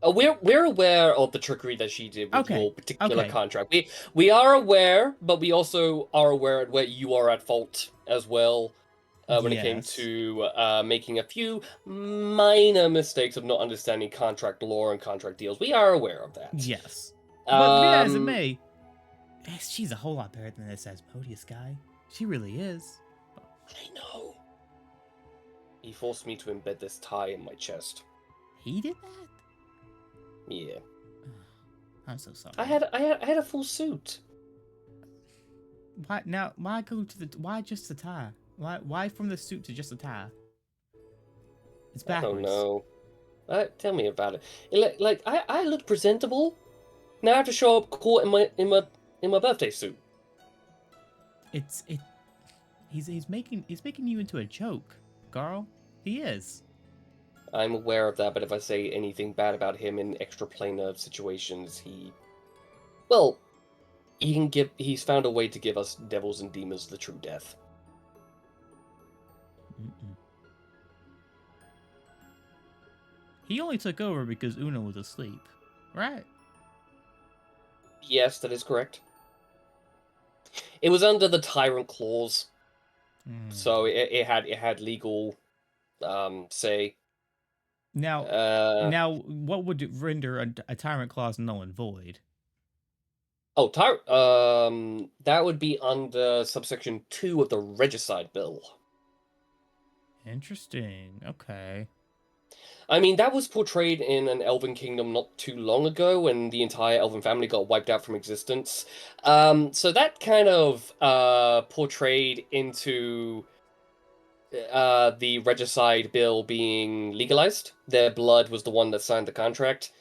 We're aware of the trickery that she did with your particular contract. We are aware, but we also are aware where you are at fault as well. When it came to making a few minor mistakes of not understanding contract law and contract deals. We are aware of that. Yes. But be that as it may, she's a whole lot better than this Asmodeus guy. She really is. I know. He forced me to embed this tie in my chest. He did that? Yeah. I'm so sorry. I had a full suit. Why go to why just the tie? Why from the suit to just the tie? It's backwards. I don't know. Tell me about it. I look presentable. Now I have to show up court in my birthday suit. He's making you into a joke, Carl. He is. I'm aware of that, but if I say anything bad about him in extraplanar situations, he's found a way to give us devils and demons the true death. He only took over because Una was asleep, right? Yes, that is correct. It was under the tyrant clause, so it had legal say. Now, what would render a tyrant clause null and void? Oh, that would be under subsection 2 of the Regicide Bill. Interesting. Okay. I mean, that was portrayed in an Elven kingdom not too long ago when the entire Elven family got wiped out from existence. So that kind of portrayed into the Regicide Bill being legalized. Their blood was the one that signed the contract.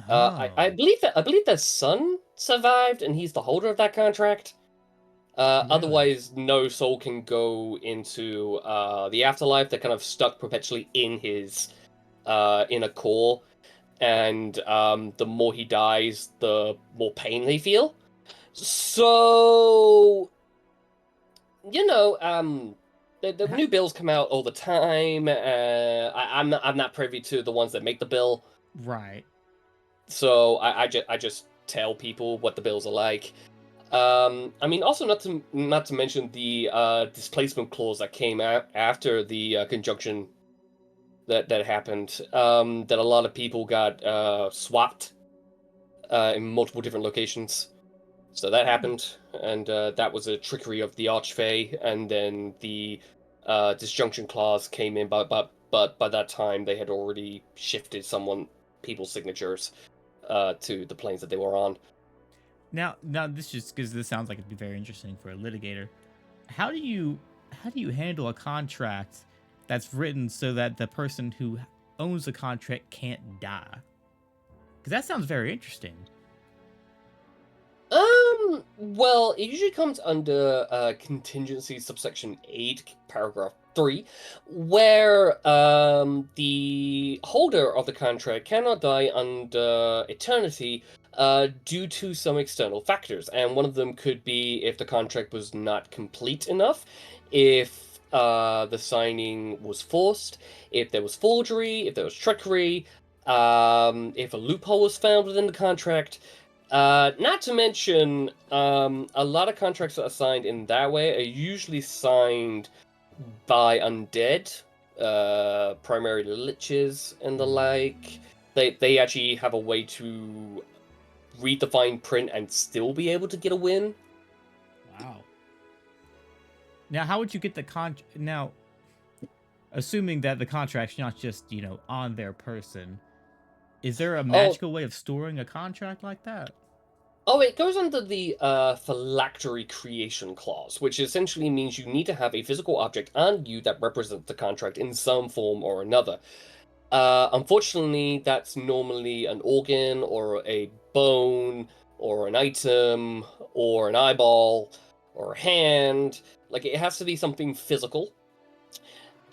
I believe their son survived, and he's the holder of that contract. Otherwise, no soul can go into the afterlife. They're kind of stuck perpetually in his inner core, and the more he dies, the more pain they feel. So, the new bills come out all the time. I'm not privy to the ones that make the bill. Right. So I just tell people what the bills are like. I mean, also not to mention the displacement clause that came out after the conjunction that happened. That a lot of people got swapped in multiple different locations. So that happened, and that was a trickery of the Archfey, and then the disjunction clause came in, but by that time they had already shifted people's signatures to the planes that they were on. Now this just because this sounds like it'd be very interesting for a litigator. How do you handle a contract that's written so that the person who owns the contract can't die? Because that sounds very interesting. Well, it usually comes under contingency subsection 8, paragraph 3, where the holder of the contract cannot die under eternity due to some external factors. And one of them could be if the contract was not complete enough, if the signing was forced, if there was forgery, if there was trickery, if a loophole was found within the contract. Not to mention, a lot of contracts that are signed in that way are usually signed by undead, primarily liches and the like. They actually have a way to read the fine print and still be able to get a win. Wow. Now, how would you get the Now, assuming that the contract's not just, on their person, is there a magical way of storing a contract like that? Oh, it goes under the phylactery creation clause, which essentially means you need to have a physical object on you that represents the contract in some form or another. Unfortunately, that's normally an organ or a bone or an item or an eyeball or a hand. Like, it has to be something physical.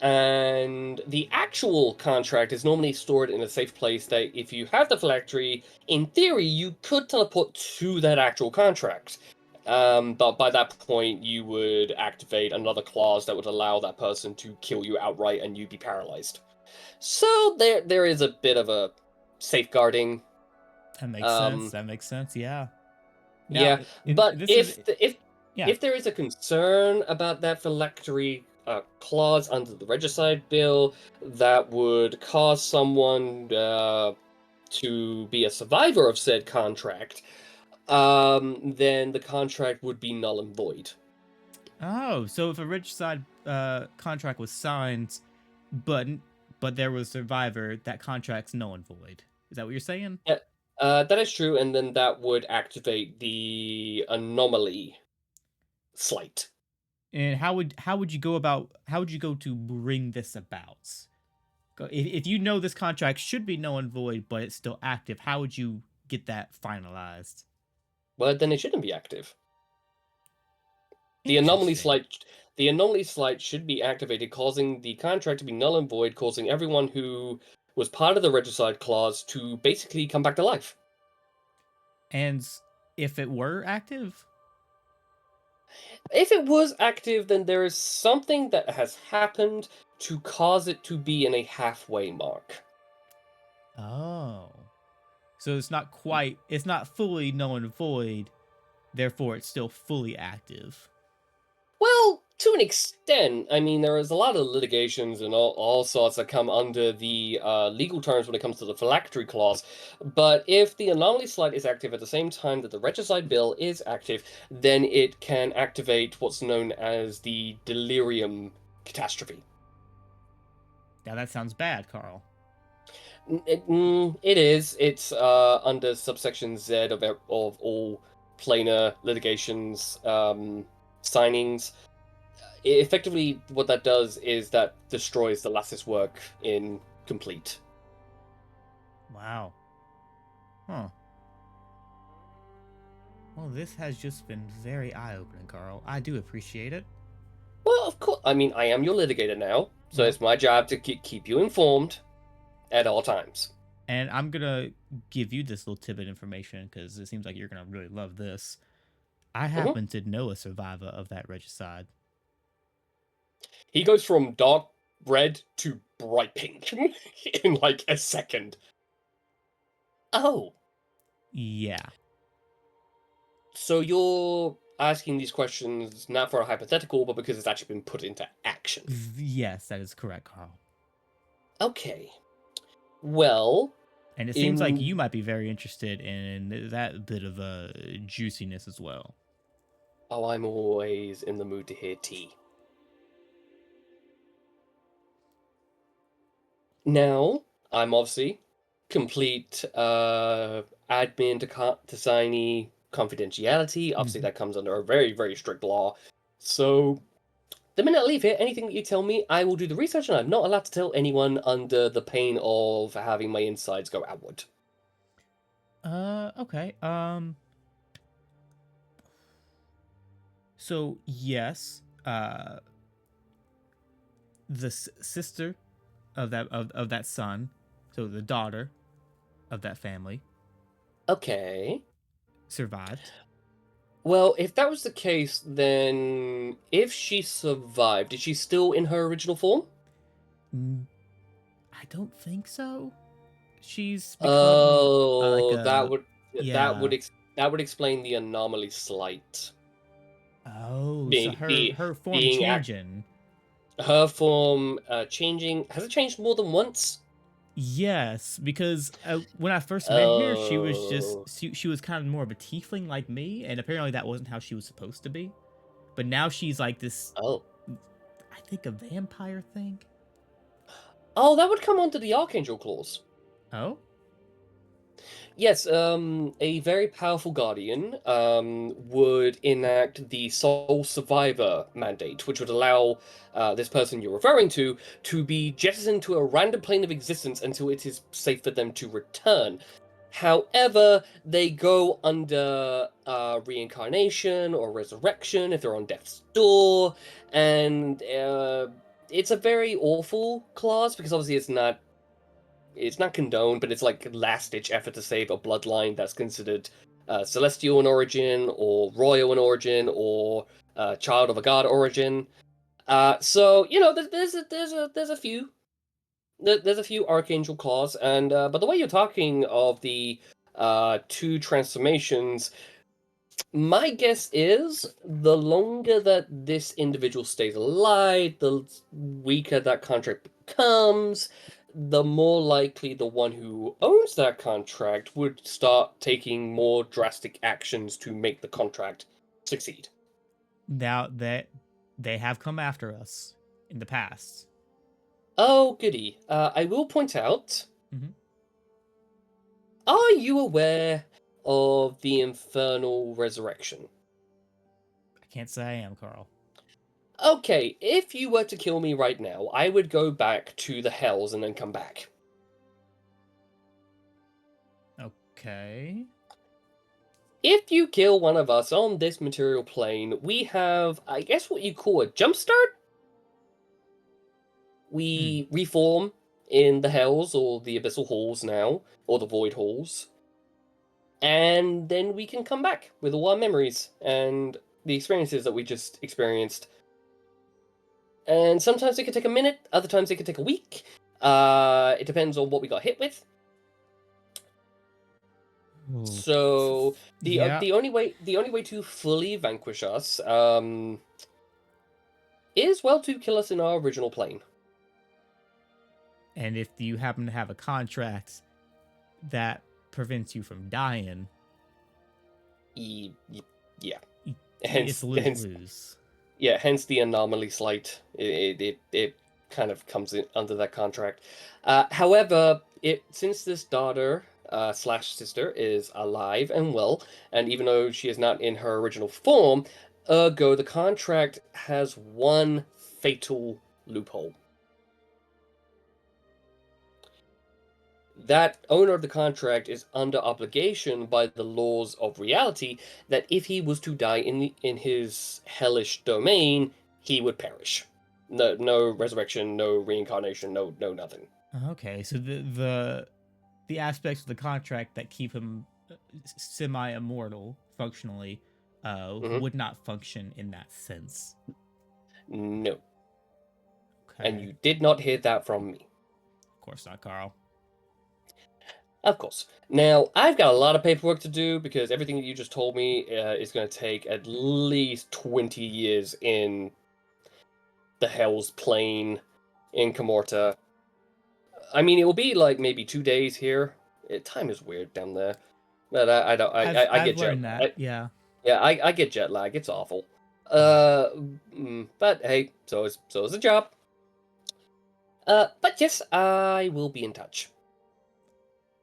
And the actual contract is normally stored in a safe place that if you have the phylactery, in theory, you could teleport to that actual contract. But by that point, you would activate another clause that would allow that person to kill you outright and you'd be paralyzed. So there is a bit of a safeguarding. That makes sense. That makes sense. Yeah. Now, yeah, but if there is a concern about that phylactery clause under the regicide bill that would cause someone to be a survivor of said contract, then the contract would be null and void. Oh, so if a regicide contract was signed, but there was a survivor, that contract's null and void. Is that what you're saying? Yeah, that is true, and then that would activate the anomaly slight. And how would you go to bring this about? If you know this contract should be null and void, but it's still active, how would you get that finalized? Well, then it shouldn't be active. The anomaly slight should be activated, causing the contract to be null and void, causing everyone who was part of the regicide clause to basically come back to life. And if it were active? If it was active, then there is something that has happened to cause it to be in a halfway mark. Oh. So it's not fully null and void, therefore it's still fully active. Well, to an extent. I mean, there is a lot of litigations and all sorts that come under the legal terms when it comes to the phylactery clause. But if the anomaly slight is active at the same time that the regicide bill is active, then it can activate what's known as the delirium catastrophe. Now that sounds bad, Carl. It is. It's under subsection Z of all planar litigations signings. Effectively, what that does is that destroys the lattice work in complete. Wow. Huh. Well, this has just been very eye-opening, Carl. I do appreciate it. Well, of course. I mean, I am your litigator now, so it's my job to keep you informed at all times. And I'm gonna give you this little tidbit information because it seems like you're gonna really love this. I happen to know a survivor of that regicide. He goes from dark red to bright pink in like a second. Oh. Yeah. So you're asking these questions not for a hypothetical, but because it's actually been put into action. Yes, that is correct, Carl. Okay. Well, And it seems like you might be very interested in that bit of juiciness as well. Oh, I'm always in the mood to hear tea. Now, I'm obviously complete admin to signee confidentiality. Obviously, that comes under a very, very strict law. So, the minute I leave here, anything that you tell me, I will do the research, and I'm not allowed to tell anyone under the pain of having my insides go outward. Okay. So yes, the sister of that son, so the daughter of that family, Okay. survived. Well, if that was the case, then if she survived, is she still in her original form? I don't think so. She's become like Oh, a yeah. that would explain the anomaly slight. Oh, so Being her form being changing. her form changing. Has it changed more than once? Yes, because when I first met her, she was just Oh, she was kind of more of a tiefling like me, and apparently that wasn't how she was supposed to be. But now she's like this, oh, I think, a vampire thing. oh! That would come onto the Archangel clause. Oh, Yes, a very powerful guardian would enact the sole survivor mandate, which would allow this person you're referring to be jettisoned to a random plane of existence until it is safe for them to return. However, they go under reincarnation or resurrection if they're on death's door, and it's a very awful clause because obviously it's not condoned, but it's like last-ditch effort to save a bloodline that's considered celestial in origin, or royal in origin, or child of a god origin. So you know, there's a few there's a few archangel claws, and but the way you're talking of the two transformations, my guess is the longer that this individual stays alive, the weaker that contract becomes, the more likely the one who owns that contract would start taking more drastic actions to make the contract succeed. now that they have come after us in the past. Oh, goody. I will point out, Mhm. are you aware of the infernal resurrection? I can't say I am, Carl. Okay, if you were to kill me right now, I would go back to the hells and then come back. Okay. If you kill one of us on this material plane, we have, I guess, what you call a jump start? We reform in the hells or the abyssal halls now, or the void halls, and then we can come back with all our memories and the experiences that we just experienced. And sometimes it could take a minute, other times it could take a week. It depends on what we got hit with. So Yeah. the only way to fully vanquish us is, well, to kill us in our original plane. And if you happen to have a contract that prevents you from dying, Yeah. it's Hence, lose-lose. yeah, hence the anomaly slight. It kind of comes in under that contract. However, since this daughter slash sister is alive and well, and even though she is not in her original form, ergo the contract has one fatal loophole. That owner of the contract is under obligation by the laws of reality that if he was to die in his hellish domain, he would perish. No resurrection, no reincarnation, no nothing. Okay, so the aspects of the contract that keep him semi-immortal functionally would not function in that sense. No. Okay. And you did not hear that from me. Of course not, Carl. Of course. Now, I've got a lot of paperwork to do because everything that you just told me is going to take at least 20 years in the Hell's Plane in Comorta. I mean, it will be like maybe 2 days here time is weird down there. But I don't. I I've get jet. learned that. Yeah. Yeah, I get jet lag. It's awful. But hey, so is the job. But yes, I will be in touch.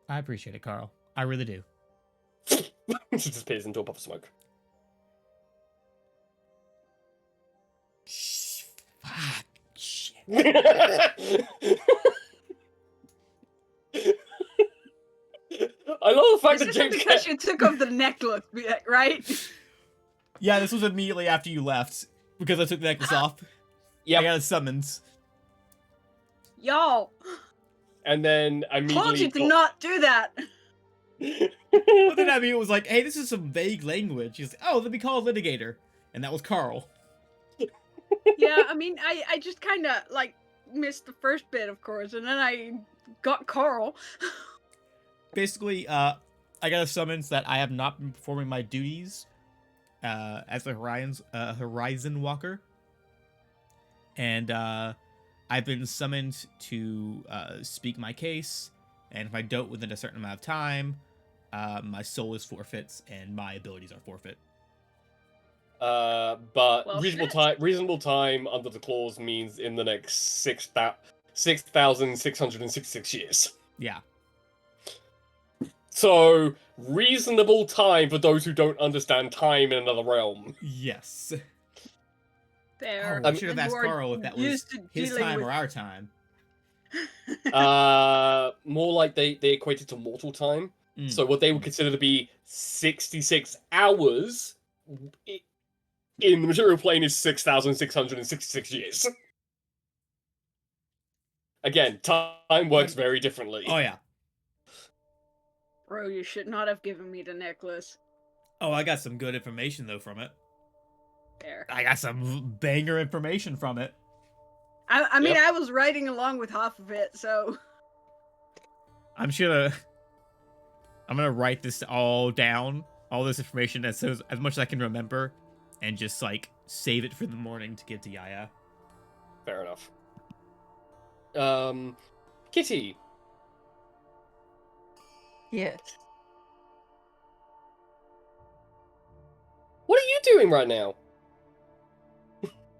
I appreciate it, Carl. I really do. She disappears into a puff of smoke. Fuck. Shit. I love the fact This that isn't James because you took off the necklace, right? Yeah, this was immediately after you left because I took the necklace off. Yep. I got a summons. Y'all, And then immediately told you to not do that. But then it was like, hey, this is some vague language. He's like, oh, let me call a litigator. And that was Carl. Yeah, I mean, I just kind of, like, missed the first bit, of course, and then I got Carl. Basically, I got a summons that I have not been performing my duties as a Horizon Walker. And I've been summoned to speak my case, and if I don't within a certain amount of time, my soul is forfeits and my abilities are forfeit. But Well, reasonable time under the clause means in the next 6,666 years. Yeah. So reasonable time for those who don't understand time in another realm. Yes. there. Oh, I should have And asked you are Carl if that was used to his dealing time with- or our time. More like they equated to mortal time. So what they would consider to be 66 hours in the material plane is 6,666 years. Again, time works very differently. Oh, yeah. Bro, you should not have given me the necklace. Oh, I got some good information, though, from it. There. I got some banger information from it. I mean, Yep. I was writing along with half of it, so... I'm gonna write this all down, all this information as much as I can remember, and just, like, save it for the morning to give to Yaya. Fair enough. Kitty. Yes. What are you doing right now?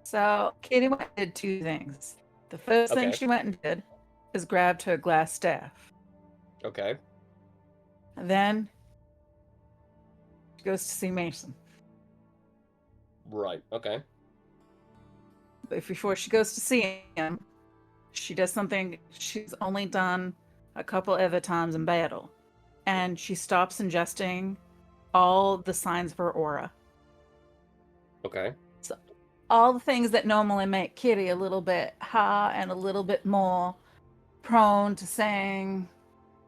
So Kitty went and did two things. The first thing Okay. she went and did is grabbed her glass staff. Okay. And then she goes to see Mason. Right. Okay. But before she goes to see him, she does something she's only done a couple other times in battle. And she stops ingesting all the signs of her aura. Okay. All the things that normally make Kitty a little bit high and a little bit more prone to saying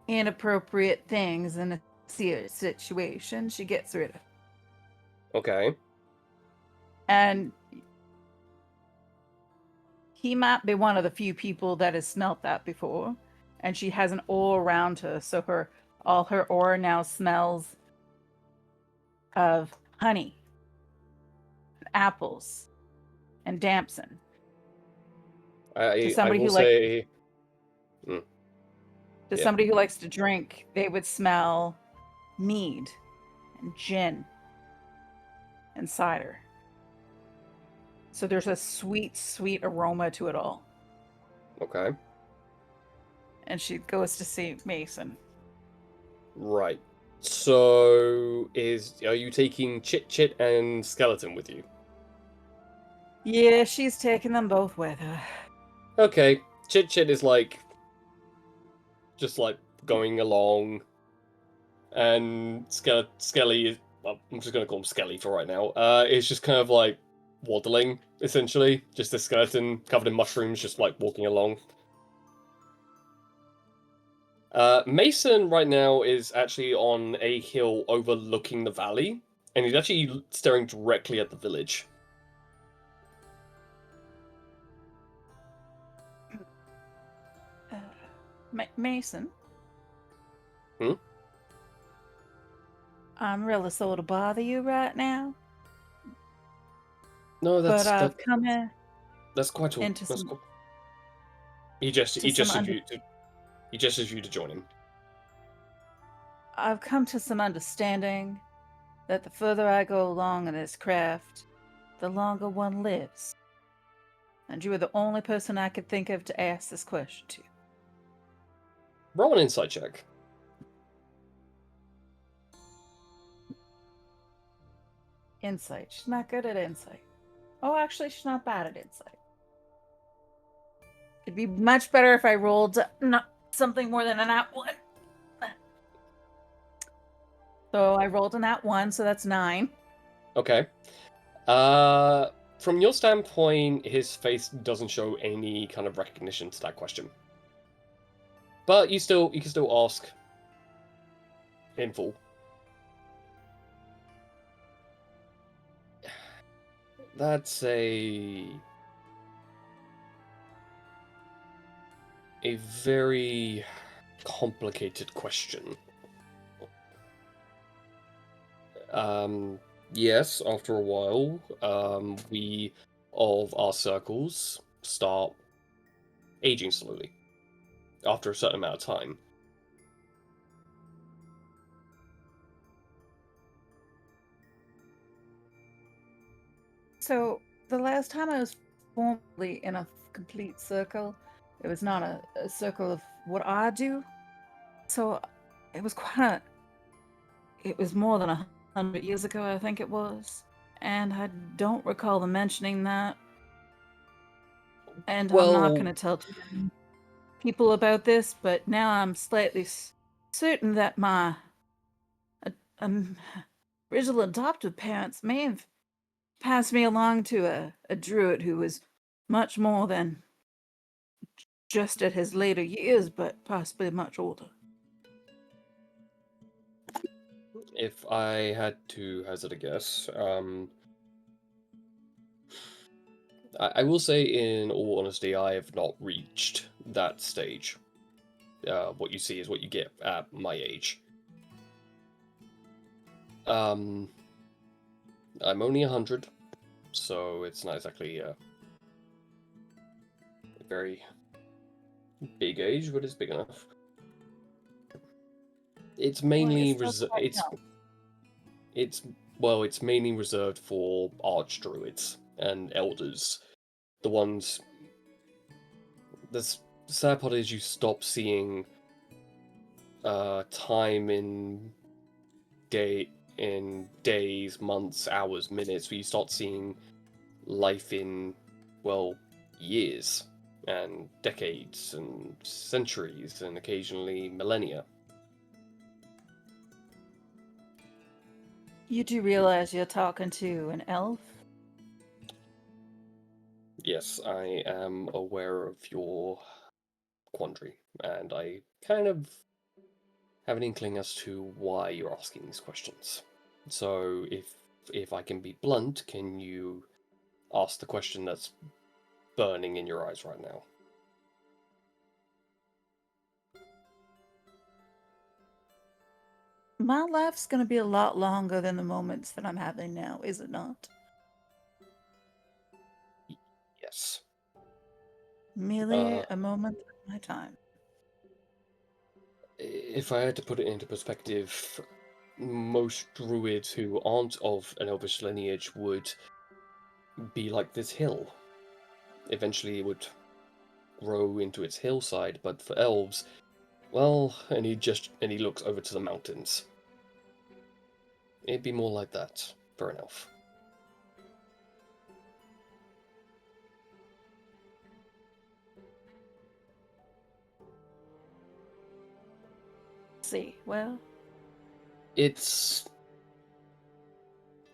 inappropriate things in a serious situation, she gets rid of. Okay. And he might be one of the few people that has smelt that before. And she has an aura around her, so all her aura now smells of honey, and apples, and damson. I somebody will who like- say. To Yeah. somebody who likes to drink, they would smell mead and gin and cider. So there's a sweet, sweet aroma to it all. Okay. And she goes to see Mason. Right. So are you taking Chit and Skeleton with you? Yeah, she's taking them both with her. Okay. Chit is like just like going along, and Skelly is. Well, I'm just gonna call him Skelly for right now. Is just kind of like waddling, essentially, just a skeleton covered in mushrooms, just like walking along. Mason right now is actually on a hill overlooking the valley, and he's actually staring directly at the village. Mason? Hmm? I'm really sorry to bother you right now, No, but I've come in that's quite all. into That's some- cool. He gestured to some you to join him. I've come to some understanding that the further I go along in this craft, the longer one lives. And you are the only person I could think of to ask this question to. Roll an insight check. Insight. She's not good at insight. Oh, actually, she's not bad at insight. It'd be much better if I rolled not something more than a nat 1. So I rolled a nat 1, so that's 9. Okay. From your standpoint, his face doesn't show any kind of recognition to that question. But you can still ask in full. That's a very complicated question. Yes, after a while, we of our circles start aging slowly after a certain amount of time. So the last time I was formally in a complete circle, it was not a circle of what I do. So it was it was more than 100 years ago, I think it was. And I don't recall them mentioning that. And I'm not going to tell too many people about this, but now I'm slightly certain that my original adoptive parents may have passed me along to a druid who was much more than just at his later years, but possibly much older. If I had to hazard a guess, I will say, in all honesty, I have not reached that stage. What you see is what you get at my age. I'm only 100, so it's not exactly a very big age, but it's big enough. It's mainly it's mainly reserved for archdruids and elders. The ones. The sad part is you stop seeing time in days, months, hours, minutes. Where you start seeing life in, well, years and decades and centuries and occasionally millennia. You do realize you're talking to an elf? Yes, I am aware of your quandary, and I kind of have an inkling as to why you're asking these questions. So, if I can be blunt, can you ask the question that's burning in your eyes right now? My life's going to be a lot longer than the moments that I'm having now, is it not? Yes. Merely a moment of my time. If I had to put it into perspective, most druids who aren't of an elvish lineage would be like this hill. Eventually it would grow into its hillside, but for elves, well, and he looks over to the mountains. It'd be more like that for an elf. See, well, It's,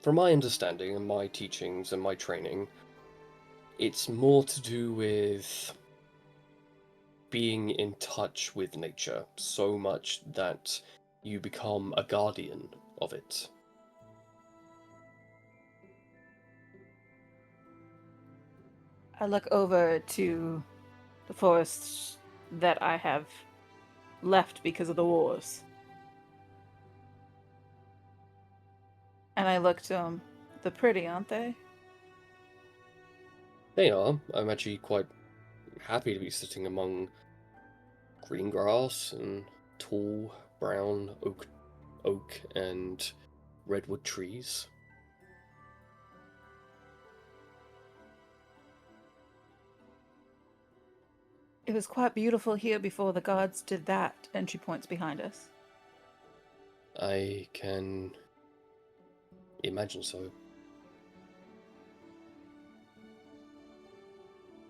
from my understanding and my teachings and my training, it's more to do with being in touch with nature so much that you become a guardian of it. I look over to the forests that I have left because of the wars. And I look to them. They're pretty, aren't they? They are. I'm actually quite happy to be sitting among green grass and tall brown oak oak and redwood trees. It was quite beautiful here before the gods did that, and she points behind us. I can imagine so.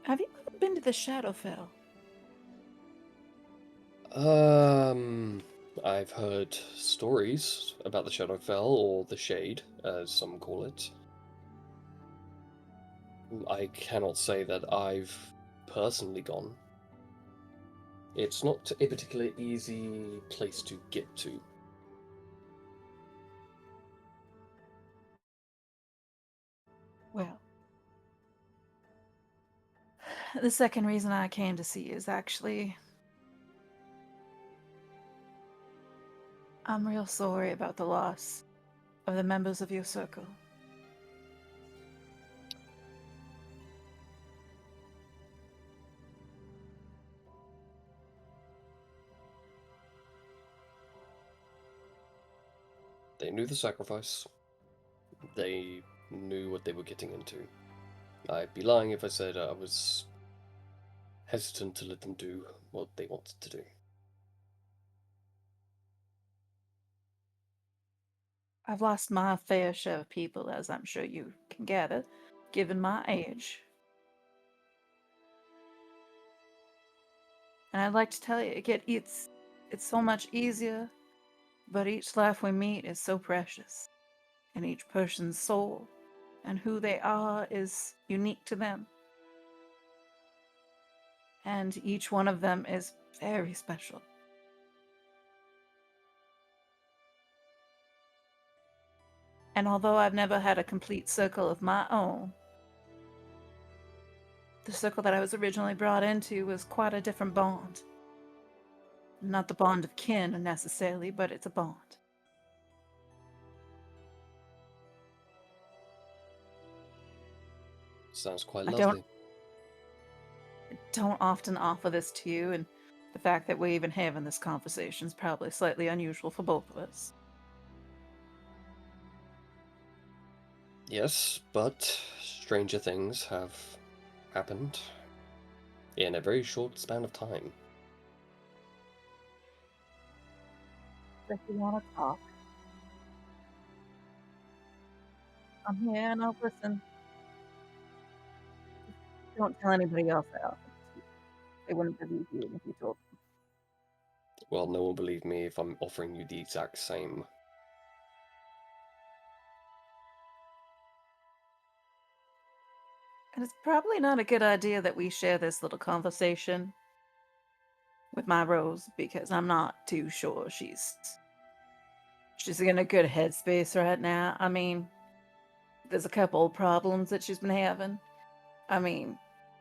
Have you ever been to the Shadowfell? I've heard stories about the Shadowfell, or the Shade, as some call it. I cannot say that I've personally gone. It's not a particularly easy place to get to. Well, the second reason I came to see you is actually... I'm real sorry about the loss of the members of your circle. They knew the sacrifice. They knew what they were getting into. I'd be lying if I said I was hesitant to let them do what they wanted to do. I've lost my fair share of people, as I'm sure you can gather, given my age. And I'd like to tell you, it's so much easier, but each life we meet is so precious. And each person's soul and who they are is unique to them. And each one of them is very special. And although I've never had a complete circle of my own, the circle that I was originally brought into was quite a different bond. Not the bond of kin necessarily, but it's a bond. Sounds quite I lovely. don't often offer this to you, and the fact that we're even having this conversation is probably slightly unusual for both of us. Yes, but stranger things have happened in a very short span of time. If you want to talk, I'm here and I'll listen. Don't tell anybody else that. They wouldn't believe you if you told them. Well, no one believed me if I'm offering you the exact same. And it's probably not a good idea that we share this little conversation with my Rose, because I'm not too sure she's in a good headspace right now. I mean, there's a couple of problems that she's been having. I mean,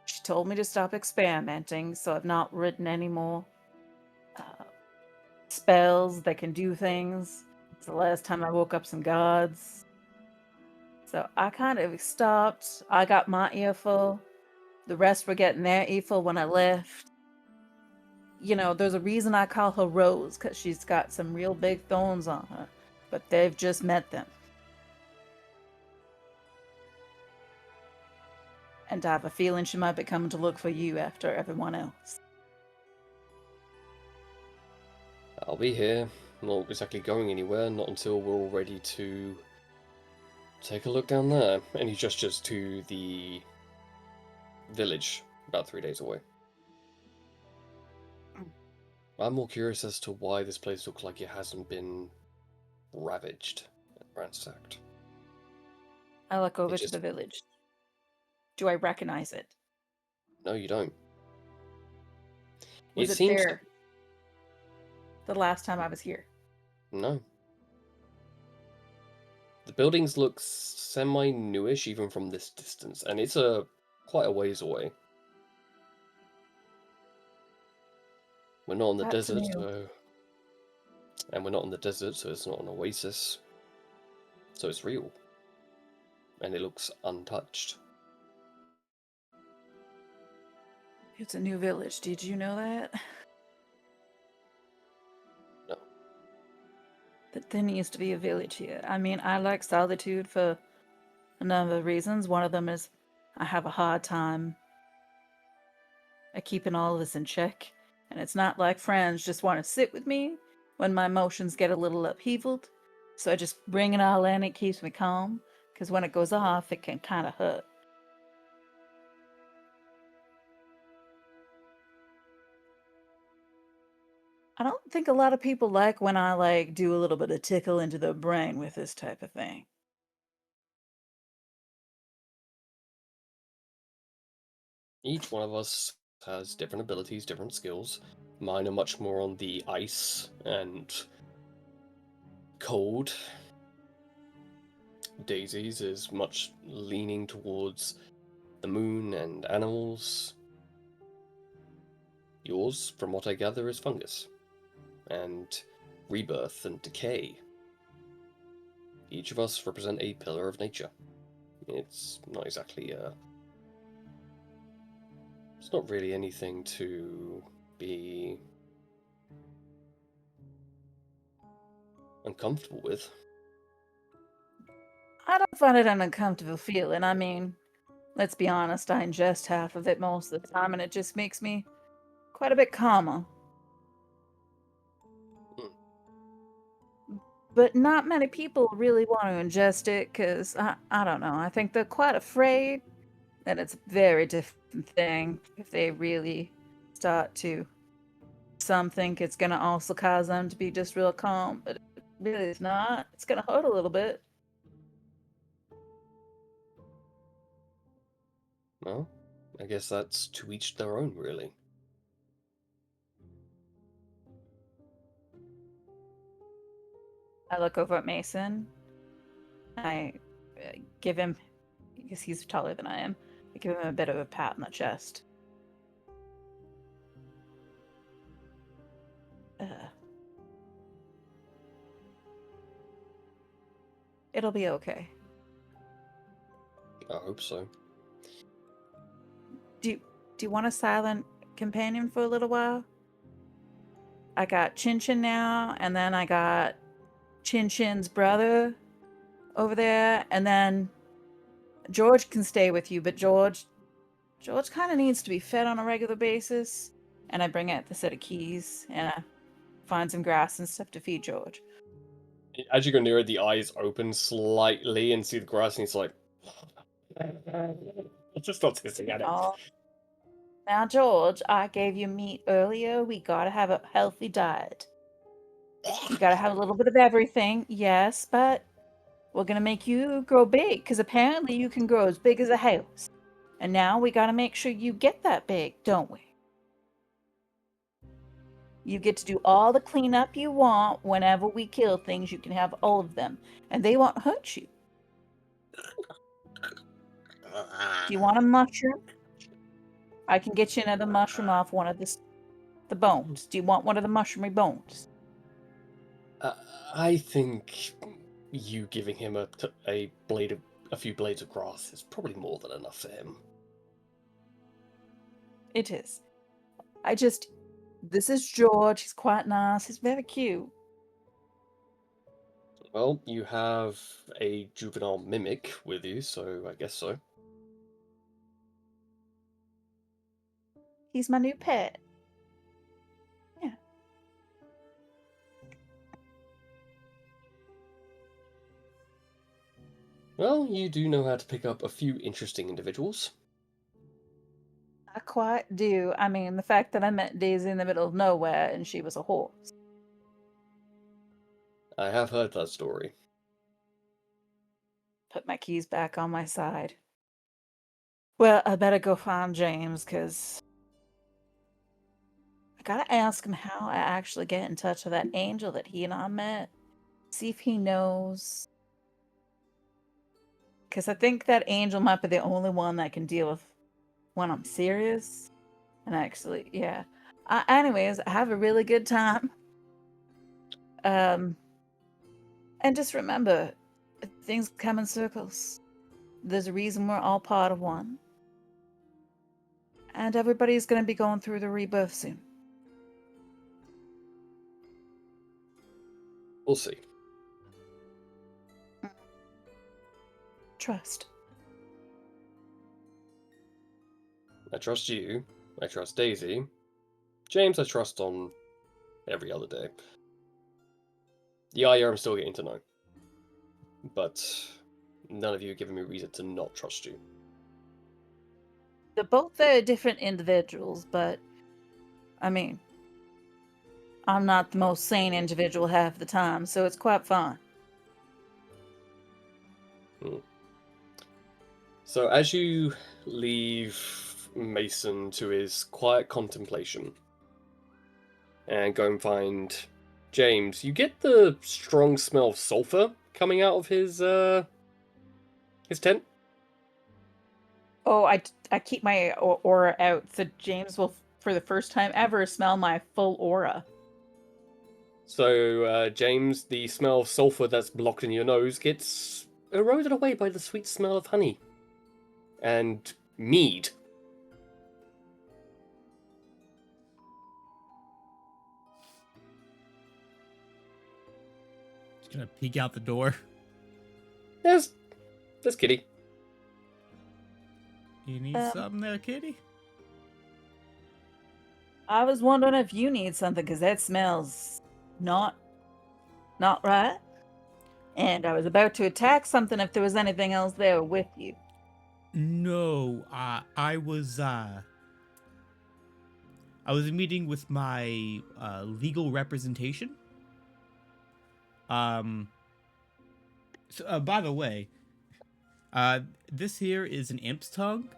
she told me to stop experimenting, so I've not written any more spells that can do things. It's the last time I woke up some gods. So I kind of stopped. I got my earful. The rest were getting their earful when I left. You know, there's a reason I call her Rose, because she's got some real big thorns on her. But they've just met them. And I have a feeling she might be coming to look for you after everyone else. I'll be here, not exactly going anywhere, not until we're all ready to take a look down there. And he gestures to the village, about 3 days away. I'm more curious as to why this place looks like it hasn't been ravaged and ransacked. I look over to the village. Do I recognize it? No, you don't. Was it seems there the last time I was here? No. The buildings look semi-newish even from this distance, and it's quite a ways away. We're not in the That's desert, new. and we're not in the desert, so it's not an oasis. So it's real. And it looks untouched. It's a new village. Did you know that? No. that there needs to be a village here. I mean, I like solitude for a number of reasons. One of them is I have a hard time at keeping all of this in check. And it's not like friends just want to sit with me when my emotions get a little upheavaled. So I just bring it all in, it keeps me calm. Because when it goes off, it can kind of hurt. I don't think a lot of people like when I like do a little bit of tickle into the brain with this type of thing. Each one of us has different abilities, different skills. Mine are much more on the ice and cold. Daisy's is much leaning towards the moon and animals. Yours, from what I gather, is fungus and rebirth and decay. Each of us represent a pillar of nature. It's not exactly it's not really anything to be uncomfortable with. I don't find it an uncomfortable feeling. I mean, let's be honest, I ingest half of it most of the time, and it just makes me quite a bit calmer. But not many people really want to ingest it because, I don't know, I think they're quite afraid that it's a very different thing if they really start to. Some think it's going to also cause them to be just real calm, but it really is not. It's going to hurt a little bit. Well, I guess that's to each their own, really. I look over at Mason. I give him, because he's taller than I am, I give him a bit of a pat on the chest. It'll be okay. I hope so. Do you want a silent companion for a little while? I got Chin Chin now, and then I got Chin Chin's brother over there, and then George can stay with you, but George kind of needs to be fed on a regular basis. And I bring out the set of keys, and I find some grass and stuff to feed George. As you go nearer, the eyes open slightly and see the grass, and he's like, just not hissing at it. Oh. Now, George, I gave you meat earlier. We gotta have a healthy diet. You gotta have a little bit of everything, yes, but we're gonna make you grow big, because apparently you can grow as big as a house. And now we gotta make sure you get that big, don't we? You get to do all the cleanup you want. Whenever we kill things, you can have all of them. And they won't hurt you. Do you want a mushroom? I can get you another mushroom off one of the bones. Do you want one of the mushroomy bones? I think you giving him a few blades of grass is probably more than enough for him. It is. This is George. He's quite nice. He's very cute. Well, you have a juvenile mimic with you, so I guess so. He's my new pet. Yeah. Well, you do know how to pick up a few interesting individuals. I quite do. I mean, the fact that I met Daisy in the middle of nowhere and she was a horse. I have heard that story. Put my keys back on my side. Well, I better go find James, because I gotta ask him how I actually get in touch with that angel that he and I met. See if he knows. Because I think that angel might be the only one that can deal with when I'm serious. And actually, yeah. Anyways, I have a really good time. And just remember, things come in circles. There's a reason we're all part of one. And everybody's going to be going through the rebirth soon. We'll see. trust. I trust you. I trust Daisy. James, I trust on every other day. The Aya I'm still getting to know. But none of you have given me reason to not trust you. They're both very different individuals, but I mean, I'm not the most sane individual half the time, so it's quite fun. So as you leave Mason to his quiet contemplation and go and find James, you get the strong smell of sulfur coming out of his tent. Oh, I keep my aura out, so James will, for the first time ever, smell my full aura. So, James, the smell of sulfur that's blocked in your nose gets eroded away by the sweet smell of honey and mead. Just gonna peek out the door. There's Kitty. You need something there, kitty? I was wondering if you need something, because that smells not right. And I was about to attack something if there was anything else there with you. No, I was meeting with my legal representation. So, by the way, this here is an imp's tongue.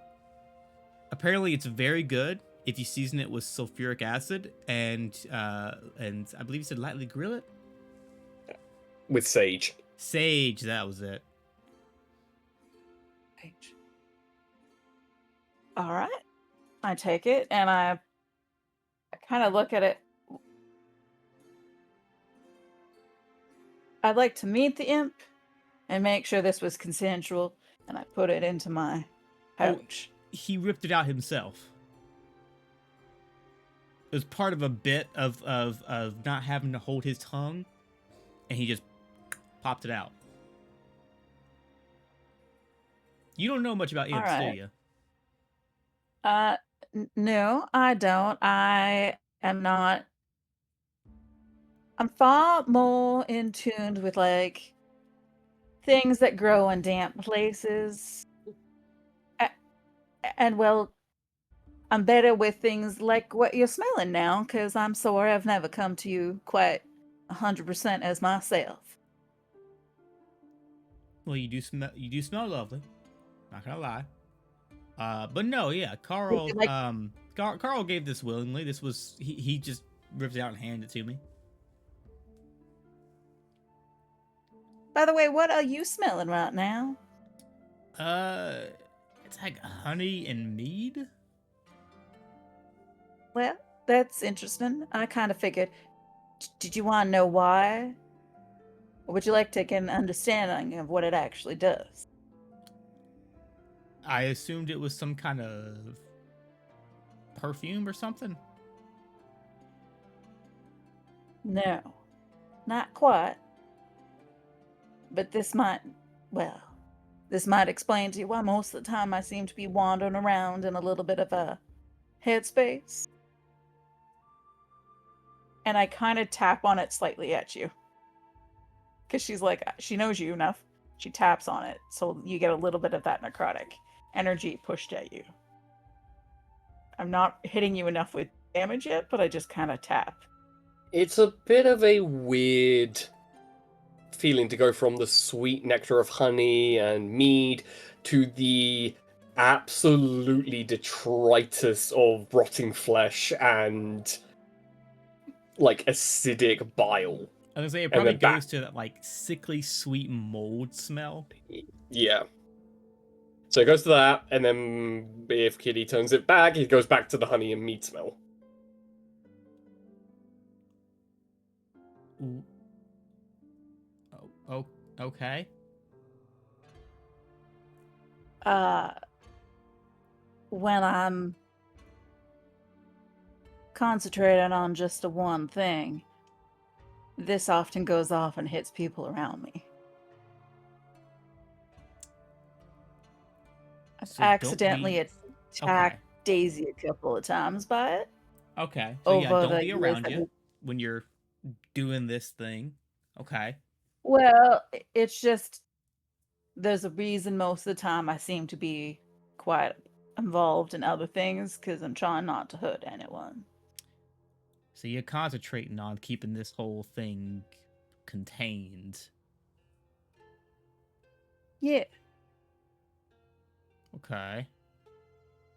Apparently, it's very good if you season it with sulfuric acid and I believe you said lightly grill it With sage. Sage, that was it. All right. I take it and I kind of look at it. I'd like to meet the imp and make sure this was consensual, and I put it into my pouch. He ripped it out himself. It was part of a bit of not having to hold his tongue, and he just popped it out. You don't know much about imps, right. do you? No, I don't. I am not. I'm far more in tune with like things that grow in damp places. And well, I'm better with things like what you're smelling now, because I'm sorry I've never come to you quite 100% as myself. Well, you do smell lovely. Not gonna lie. But no, yeah, Carl. Like- Carl gave this willingly. This was he just ripped it out and handed it to me. By the way, what are you smelling right now? It's like honey and mead. Well, that's interesting. I kind of figured. Did you want to know why? Or would you like to get an understanding of what it actually does? I assumed it was some kind of perfume or something. No, not quite. But this might explain to you why most of the time I seem to be wandering around in a little bit of a headspace. And I kind of tap on it slightly at you. Because she's like, she knows you enough. She taps on it, so you get a little bit of that necrotic energy pushed at you. I'm not hitting you enough with damage yet, but I just kind of tap. It's a bit of a weird feeling to go from the sweet nectar of honey and mead to the absolutely detritus of rotting flesh and like acidic bile. I was gonna say it And probably then goes to that like sickly sweet mold smell. Yeah. So it goes to that, and then if Kitty turns it back, it goes back to the honey and mead smell. Oh, okay. When I'm concentrating on just one thing, this often goes off and hits people around me. I've So accidentally okay. attacked Daisy a couple of times by it Okay. So yeah, over don't the be years around that you when you're doing this thing. Okay. well, it's just there's a reason most of the time I seem to be quite involved in other things because I'm trying not to hurt anyone. So you're concentrating on keeping this whole thing contained. Yeah. Okay.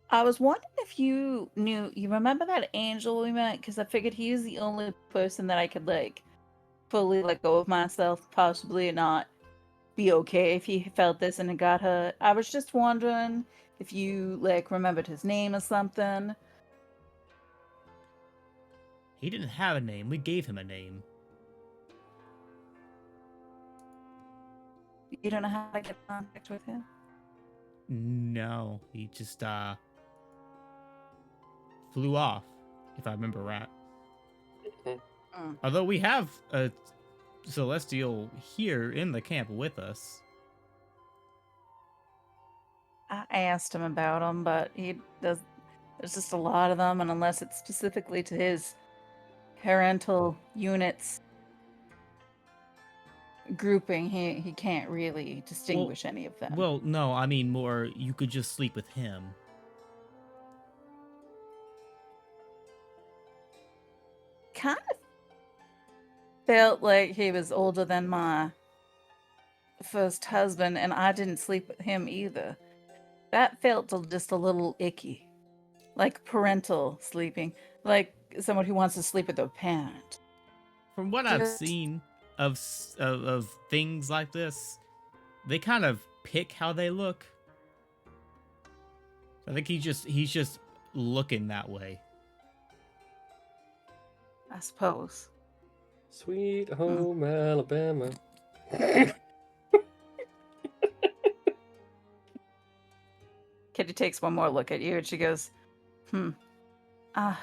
I was wondering if you remember that angel we met? Because I figured he's the only person that I could, like, fully let go of myself, possibly not be okay if he felt this and it got hurt. I was just wondering if you, like, remembered his name or something. He didn't have a name. We gave him a name. You don't know how to get in contact with him? No, he just flew off, if I remember right. Mm. Although we have a celestial here in the camp with us. I asked him about them, but he does. There's just a lot of them, and unless it's specifically to his parental units grouping, he can't really distinguish any of them. Well, no, I mean more you could just sleep with him. Kind of felt like he was older than my first husband, and I didn't sleep with him either. That felt just a little icky, like parental sleeping, like someone who wants to sleep with their parent. From what I've Just seen of things like this, they kind of pick how they look. I think he's just looking that way. I suppose. Sweet home Alabama. Kitty takes one more look at you and she goes, ah.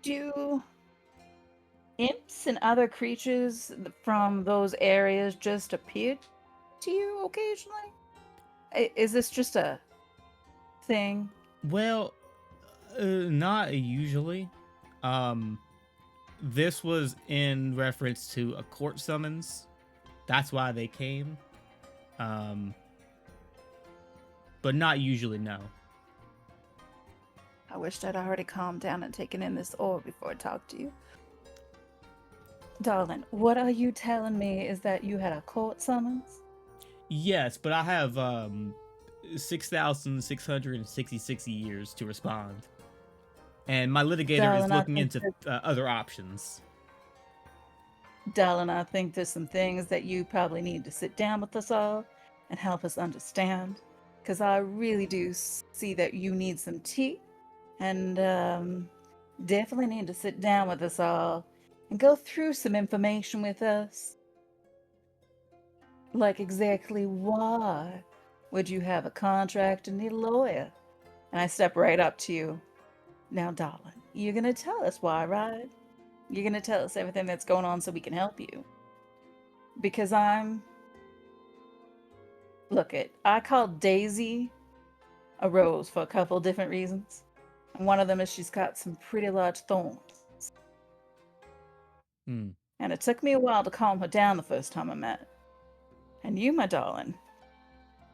Do imps and other creatures from those areas just appear to you occasionally? Is this just a thing? Well, not usually. This was in reference to a court summons. That's why they came. But not usually, no. I wished I'd already calmed down and taken in this ore before I talked to you. Darling, what are you telling me is that you had a court summons? Yes, but I have 6,666 years to respond. And my litigator Darling, is looking into other options. Darling, I think there's some things that you probably need to sit down with us all and help us understand. Because I really do see that you need some tea. And definitely need to sit down with us all and go through some information with us. Like exactly why would you have a contract and need a lawyer? And I step right up to you. Now, darling, you're going to tell us why, right? You're going to tell us everything that's going on so we can help you. Because Look, I called Daysi a rose for a couple different reasons. And one of them is she's got some pretty large thorns. And it took me a while to calm her down the first time I met. And you, my darling,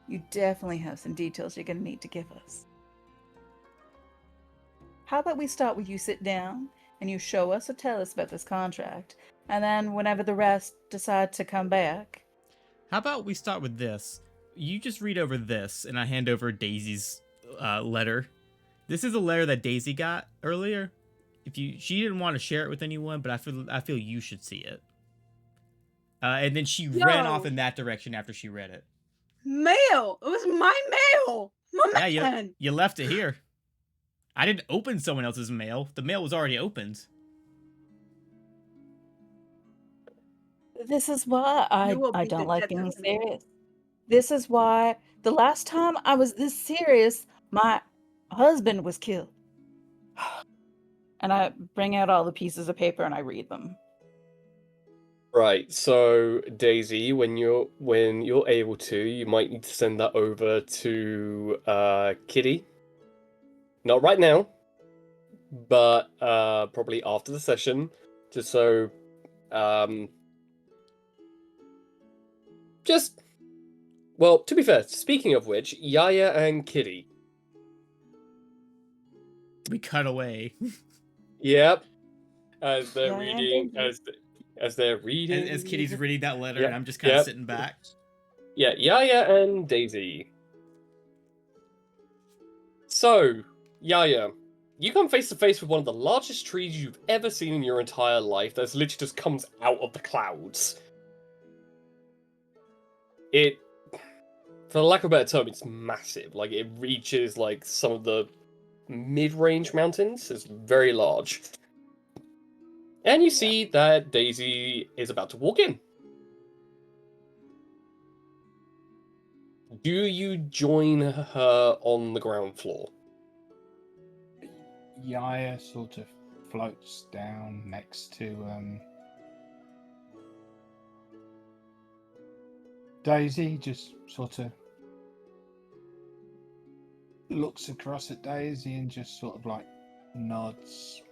you definitely have some details you're going to need to give us. How about we start with you sit down and you show us or tell us about this contract, and then whenever the rest decide to come back. How about we start with this? You just read over this, and I hand over Daisy's letter. This is a letter that Daysi got earlier. She didn't want to share it with anyone, but I feel you should see it. And then she ran off in that direction after she read it. Mail! It was my mail! My man! You left it here. I didn't open someone else's mail. The mail was already opened. This is why I don't like being serious. This is why the last time I was this serious, my husband was killed. And I bring out all the pieces of paper and I read them. Right, so Daisy, when you're able to, you might need to send that over to Kitty. Not right now, but probably after the session, just so um just well, to be fair, speaking of which, Yaya and Kitty. We cut away Yep, as they're Yaya and reading Daisy. as they're reading as Kitty's reading that letter, Yep, and I'm just kind of yep. sitting back. Yeah, Yaya and Daisy. So, Yaya, you come face to face with one of the largest trees you've ever seen in your entire life that's literally just comes out of the clouds. It, for lack of a better term, it's massive. Like, it reaches, like, some of the mid-range mountains. It's very large. And you see that Daisy is about to walk in. Do you join her on the ground floor? Yaya sort of floats down next to Daisy, just sort of looks across at Daisy and just sort of like nods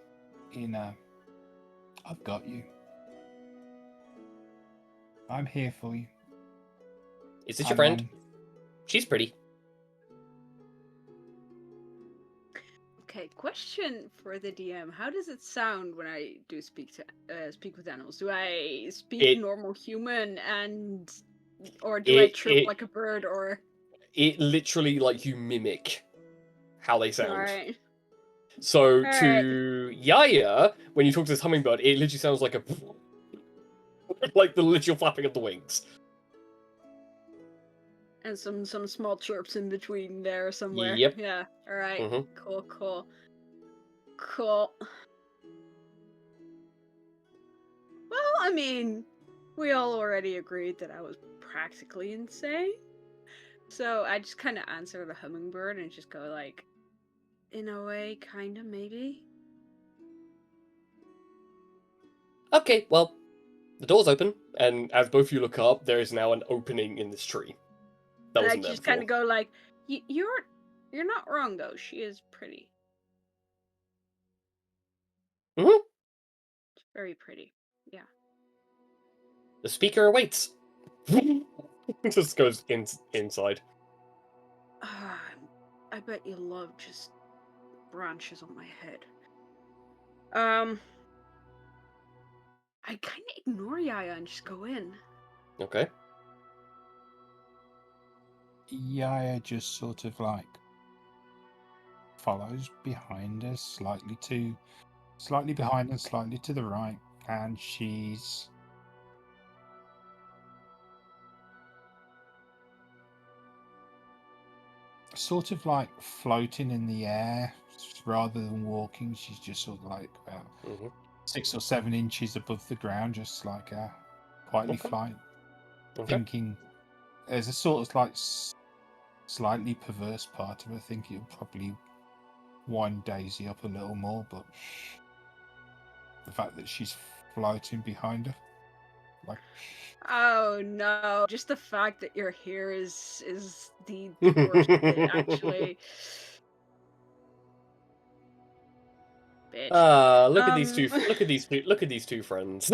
in a I've got you. I'm here for you. Is this your And friend? then She's pretty. Okay, question for the DM: how does it sound when I do speak with animals? Do I speak normal human, or do I chirp like a bird, or? It literally, like, you mimic how they sound. Alright. So Alright. to Yaya, when you talk to this hummingbird, it literally sounds like a like the literal flapping of the wings. And some small chirps in between there somewhere. Yep. Yeah. Alright. Mhm. Cool. Well, I mean, we all already agreed that I was practically insane. So I just kind of answer the hummingbird and just go like, in a way, kind of, maybe. Okay, well, the door's open, and as both of you look up, there is now an opening in this tree. That And I wasn't there just kind of before. go like, you're not wrong though. She is pretty. Mhm. Very pretty. Yeah. The speaker awaits. Just goes inside. I bet your love just branches on my head. I kind of ignore Yaya and just go in. Okay. Yaya just sort of like follows behind us, slightly behind and slightly to the right, and she's sort of like floating in the air rather than walking. She's just sort of like about 6 or 7 inches above the ground, just like quietly flying, thinking there's a sort of like slightly perverse part of her thinking it'll probably wind Daisy up a little more, but the fact that she's floating behind her, like, oh no! Just the fact that you're here is the worst bit, actually. Bitch. Look at these two. Look at these two friends.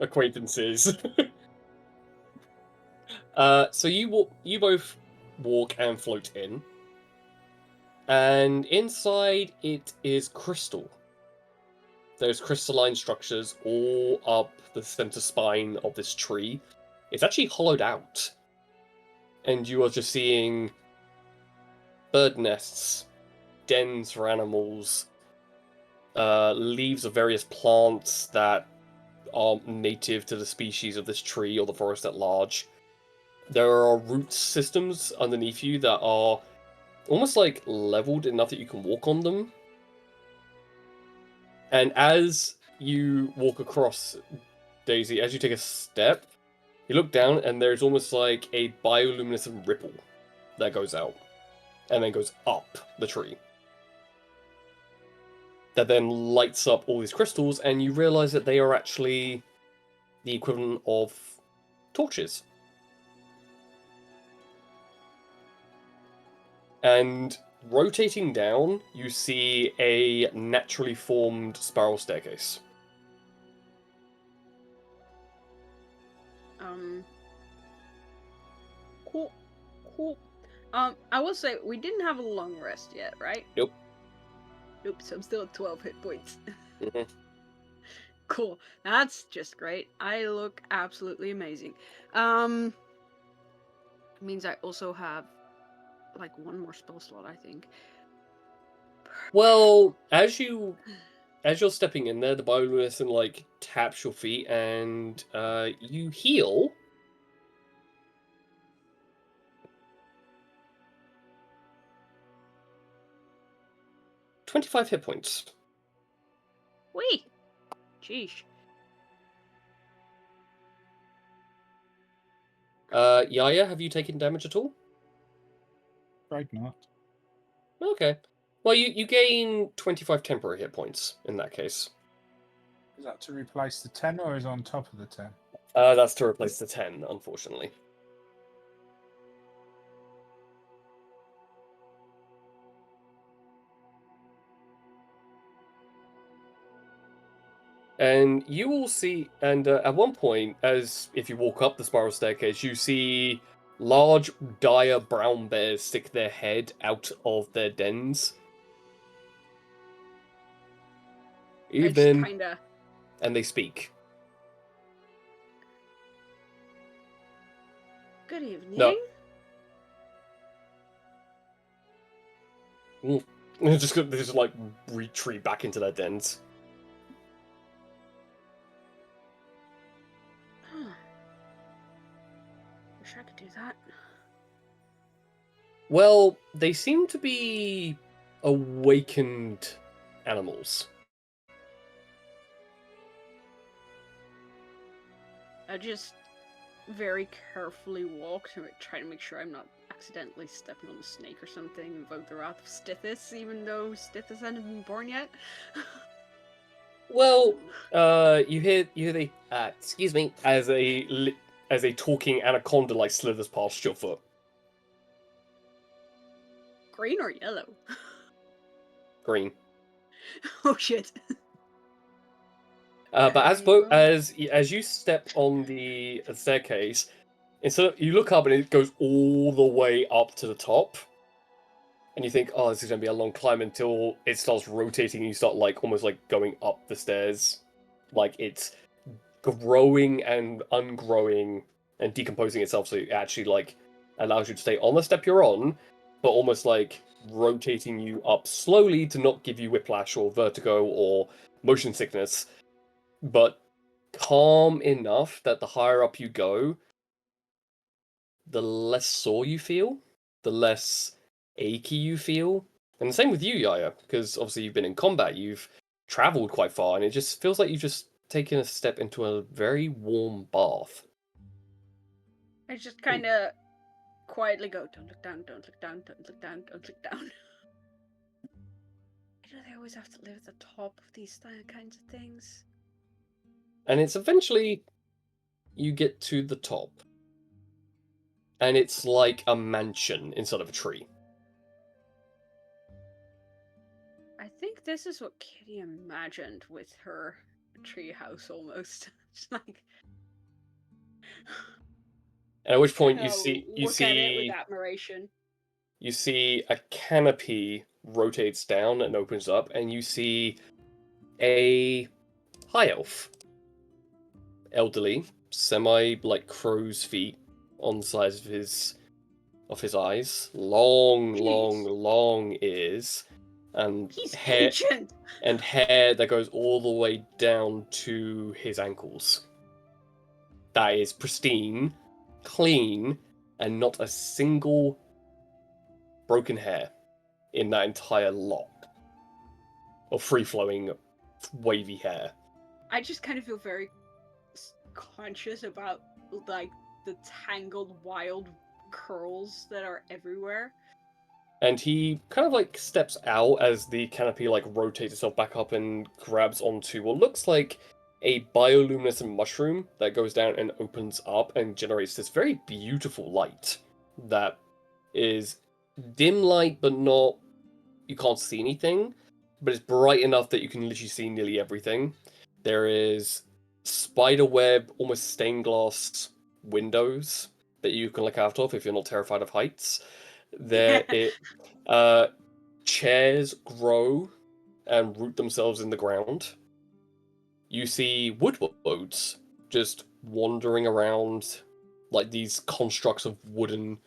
Acquaintances. So you both walk and float in, and inside it is crystal. There's crystalline structures all up the center spine of this tree. It's actually hollowed out, and you are just seeing bird nests, dens for animals, leaves of various plants that are native to the species of this tree or the forest at large. There are root systems underneath you that are almost like leveled enough that you can walk on them. And as you walk across, Daisy, as you take a step, you look down and there's almost like a bioluminescent ripple that goes out and then goes up the tree. that then lights up all these crystals, and you realize that they are actually the equivalent of torches. And rotating down, you see a naturally formed spiral staircase. Cool. Cool. I will say, we didn't have a long rest yet, right? Nope. Nope, so I'm still at 12 hit points. Mhm. Cool. That's just great. I look absolutely amazing. Means I also have, like, one more spell slot, I think. Well, as you're stepping in there, the bioluminescent like taps your feet, and you heal. "25 hit points." Wee! Sheesh. Yaya, have you taken damage at all? Afraid not. Okay. Well, you gain 25 temporary hit points in that case. Is that to replace the 10 or is it on top of the 10? That's to replace the 10, unfortunately. And you will see, and at one point, as if you walk up the spiral staircase, you see large, dire brown bears stick their head out of their dens. Evening. Kinda... And they speak. Good evening. No. They just like retreat back into their dens. Wish I could do that. Well, they seem to be awakened animals. I just very carefully walk to try to make sure I'm not accidentally stepping on a snake or something, invoke the wrath of Stithis, even though Stithis hasn't been born yet. Well, you hear the excuse me, as a talking anaconda like slithers past your foot. Green or yellow? Green. Oh shit. But as you step on the staircase, instead of, you look up and it goes all the way up to the top, and you think, oh, this is gonna be a long climb until it starts rotating. And you start like almost like going up the stairs, like it's growing and ungrowing and decomposing itself, so it actually like allows you to stay on the step you're on, but almost like rotating you up slowly to not give you whiplash or vertigo or motion sickness, but calm enough that the higher up you go, the less sore you feel, the less achy you feel. And the same with you, Yaya, because obviously you've been in combat, you've traveled quite far, and it just feels like you've just taken a step into a very warm bath. I just kind of quietly go, don't look down, don't look down, don't look down, don't look down. I know they always have to live at the top of these kinds of things. And it's eventually you get to the top. And it's like a mansion instead of a tree. I think this is what Kitty imagined with her tree house almost. Just like... And at which point at it with admiration. You see a canopy rotates down and opens up, and you see a high elf. Elderly, semi like crow's feet on the sides of his eyes, long ears, and He's hair ancient. and hair that goes all the way down to his ankles. That is pristine, clean, and not a single broken hair in that entire lot of free-flowing, wavy hair. I just kind of feel very conscious about like the tangled, wild curls that are everywhere. And he kind of like steps out as the canopy like rotates itself back up and grabs onto what looks like a bioluminescent mushroom that goes down and opens up and generates this very beautiful light that is dim light, but not, you can't see anything, but it's bright enough that you can literally see nearly everything. There is spiderweb, almost stained glass windows that you can look out of if you're not terrified of heights. Chairs grow and root themselves in the ground. You see woodwolves just wandering around like these constructs of wooden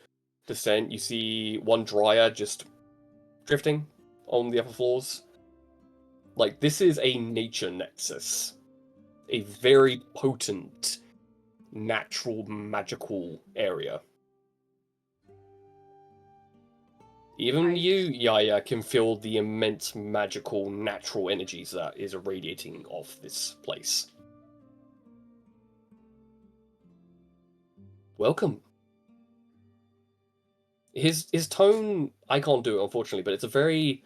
descent. You see one dryad just drifting on the upper floors. Like, this is a nature nexus. A very potent, natural, magical area. Even you, Yaya, can feel the immense, magical, natural energies that is irradiating off this place. Welcome. His tone, I can't do it, unfortunately, but it's a very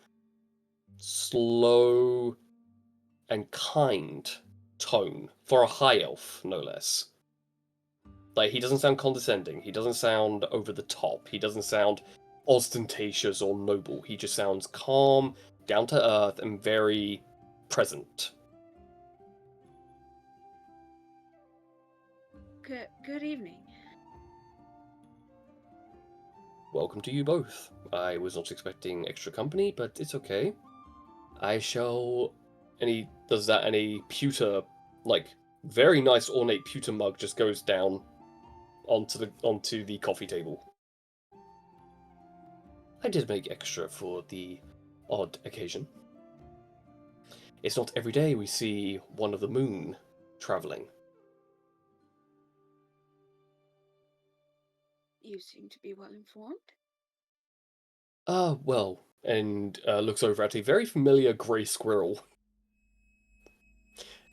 slow and kind tone for a high elf, no less. Like, he doesn't sound condescending, he doesn't sound over the top, he doesn't sound ostentatious or noble. He just sounds calm, down to earth, and very present. Good evening. Welcome to you both. I was not expecting extra company, but it's okay. I shall... And he does that, and a pewter, like, very nice ornate pewter mug just goes down onto the coffee table. I did make extra for the odd occasion. It's not every day we see one of the moon traveling. You seem to be well informed. Well, and looks over at a very familiar grey squirrel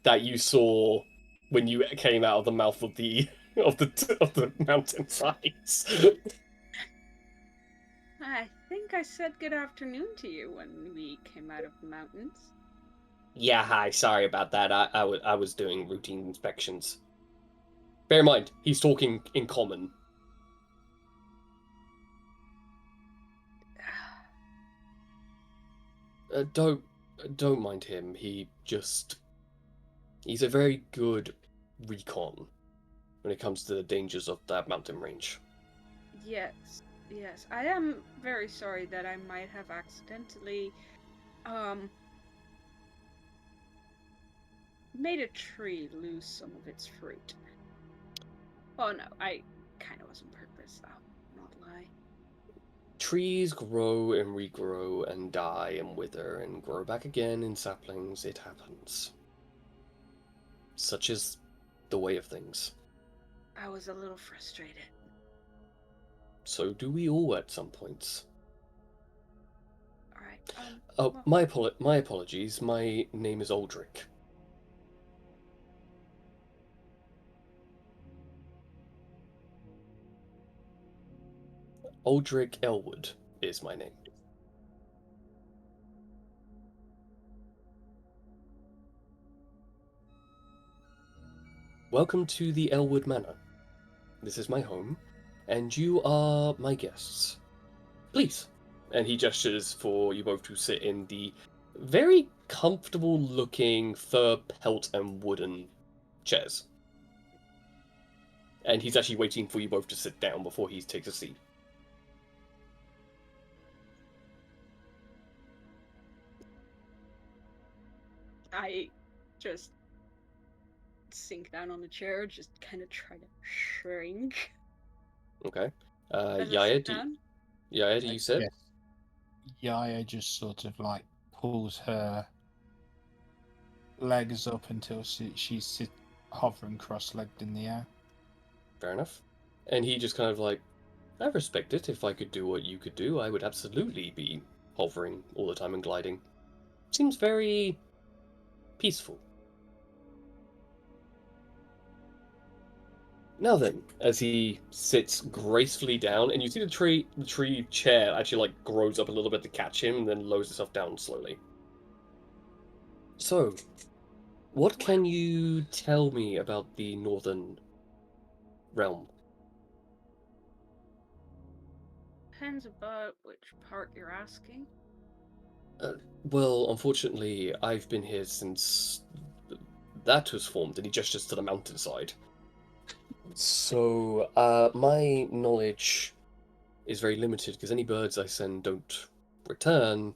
that you saw when you came out of the mouth of the of the mountain sides. I think I said good afternoon to you when we came out of the mountains. Yeah, hi. Sorry about that. I was doing routine inspections. Bear in mind, he's talking in common. Don't mind him. He's a very good recon when it comes to the dangers of that mountain range. Yes. I am very sorry that I might have accidentally made a tree lose some of its fruit. Oh no, I kind of was on purpose, I'll not lie. Trees grow and regrow and die and wither and grow back again in saplings. It happens. Such is the way of things. I was a little frustrated. So do we all at some points. Alright, Oh, my apologies. My name is Aldrich. Aldrich Elwood is my name. Welcome to the Elwood Manor. This is my home, and you are my guests. Please. And he gestures for you both to sit in the very comfortable-looking fur pelt and wooden chairs. And he's actually waiting for you both to sit down before he takes a seat. I just sink down on the chair, just kind of try to shrink. Okay. As I Yaya, sit down. Yaya, do you sit? Yes. Yaya just sort of like pulls her legs up until she's hovering cross-legged in the air. Fair enough. And he just kind of like, I respect it. If I could do what you could do, I would absolutely be hovering all the time and gliding. Seems very peaceful. Now then, as he sits gracefully down, and you see the tree chair actually like grows up a little bit to catch him, and then lowers itself down slowly. So, what can you tell me about the Northern Realm? Depends about which part you're asking. Well, unfortunately, I've been here since that was formed, and he gestures to the mountainside. So, my knowledge is very limited because any birds I send don't return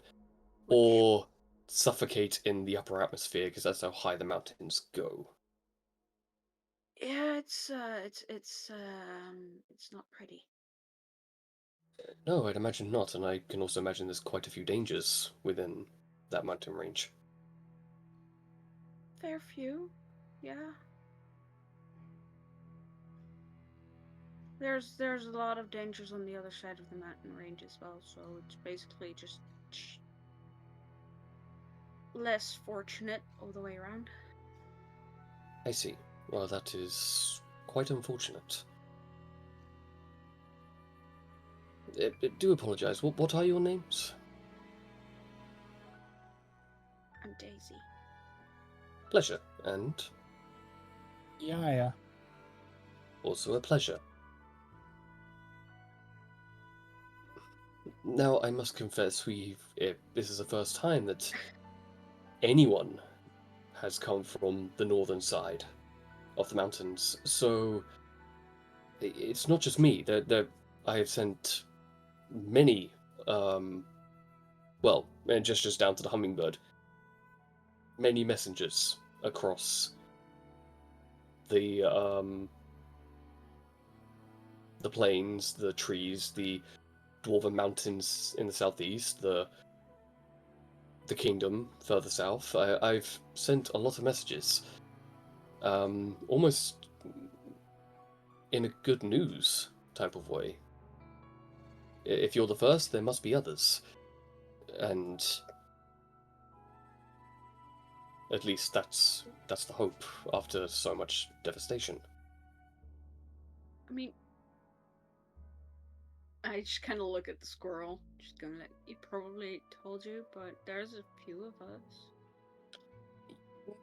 or suffocate in the upper atmosphere because that's how high the mountains go. Yeah, it's not pretty. No, I'd imagine not, and I can also imagine there's quite a few dangers within that mountain range. Fair few, yeah. There's a lot of dangers on the other side of the mountain range as well, so it's basically just less fortunate all the way around. I see. Well, that is quite unfortunate. I do apologize. What are your names? I'm Daysi. Pleasure, and Yeah. also a pleasure. Now, I must confess, this is the first time that anyone has come from the northern side of the mountains, so it's not just me. I have sent many, well, and just down to the hummingbird, many messengers across the the plains, the trees, the dwarven mountains in the southeast, the kingdom further south. I've sent a lot of messages, almost in a good news type of way. If you're the first, there must be others, and at least that's the hope after so much devastation. I mean, I just kind of look at the squirrel, just going like, he probably told you, but there's a few of us.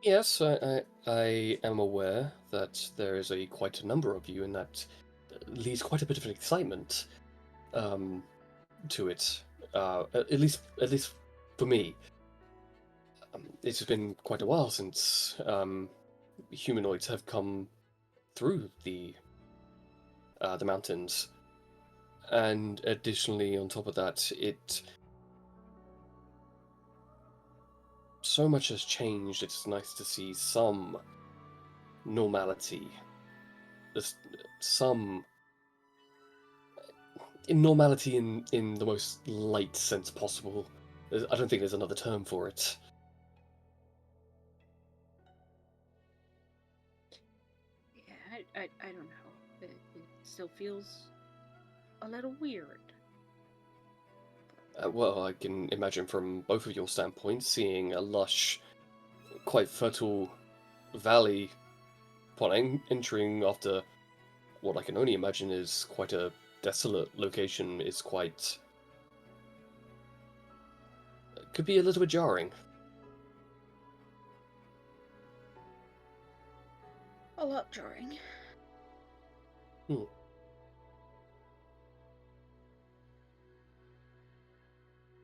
Yes, I am aware that there is quite a number of you, and that leads quite a bit of an excitement to it. At least for me, it's been quite a while since humanoids have come through the mountains, and additionally, on top of that, so much has changed. It's nice to see some normality, there's some normality in the most light sense possible. I don't think there's another term for it. Yeah, I don't know. It still feels a little weird. Well, I can imagine from both of your standpoints, seeing a lush, quite fertile valley upon entering after what I can only imagine is quite a desolate location is quite. Could be a little bit jarring. A lot jarring. Hmm.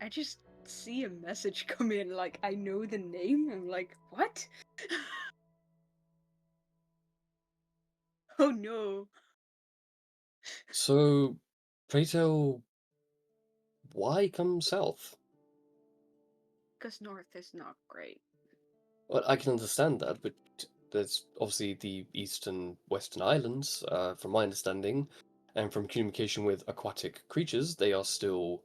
I just see a message come in, like, I know the name. I'm like, what? Oh no. So, pray tell, why come south? Because north is not great. Well, I can understand that, but there's obviously the east and western islands, from my understanding, and from communication with aquatic creatures, they are still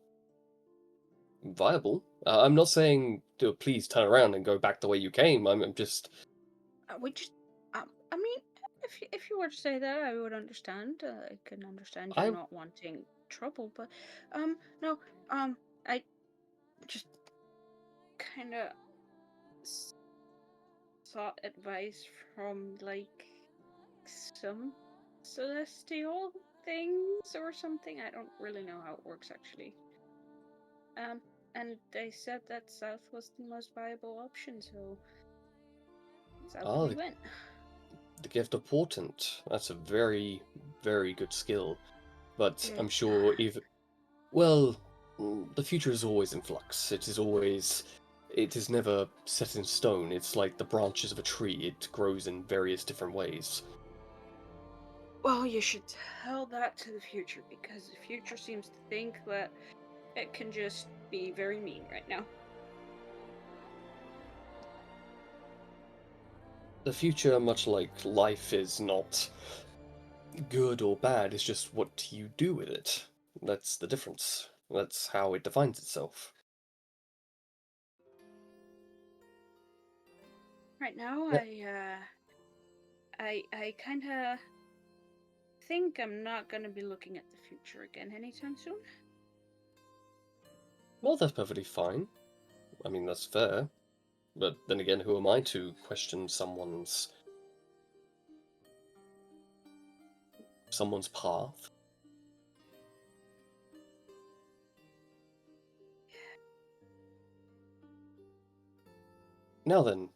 viable. I'm not saying to please turn around and go back the way you came. I'm just. We just, I mean, if you were to say that, I would understand. I can understand you I not wanting trouble, but, no, I just kind of sought advice from, like, some celestial things or something. I don't really know how it works actually. And they said that south was the most viable option, so south Ah, we went. the gift of portent. That's a very, very good skill. But Yeah. I'm sure well, the future is always in flux. It is never set in stone. It's like the branches of a tree. It grows in various different ways. Well, you should tell that to the future, because the future seems to think that it can just be very mean right now. The future, much like life, is not good or bad. It's just what you do with it. That's the difference. That's how it defines itself. Right now, Yeah. I kind of think I'm not gonna be looking at the future again anytime soon. Well, that's perfectly fine. I mean, that's fair. But then again, who am I to question someone's path? Now then,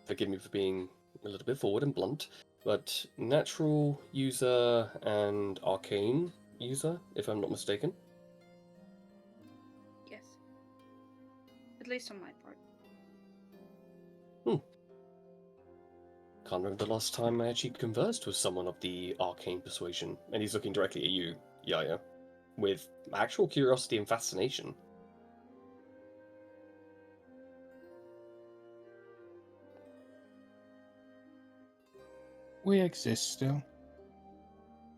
forgive me for being a little bit forward and blunt, but natural user and arcane user, if I'm not mistaken. Yes, at least on my part. Can't remember the last time I actually conversed with someone of the arcane persuasion, and he's looking directly at you, Yaya, with actual curiosity and fascination. We exist still.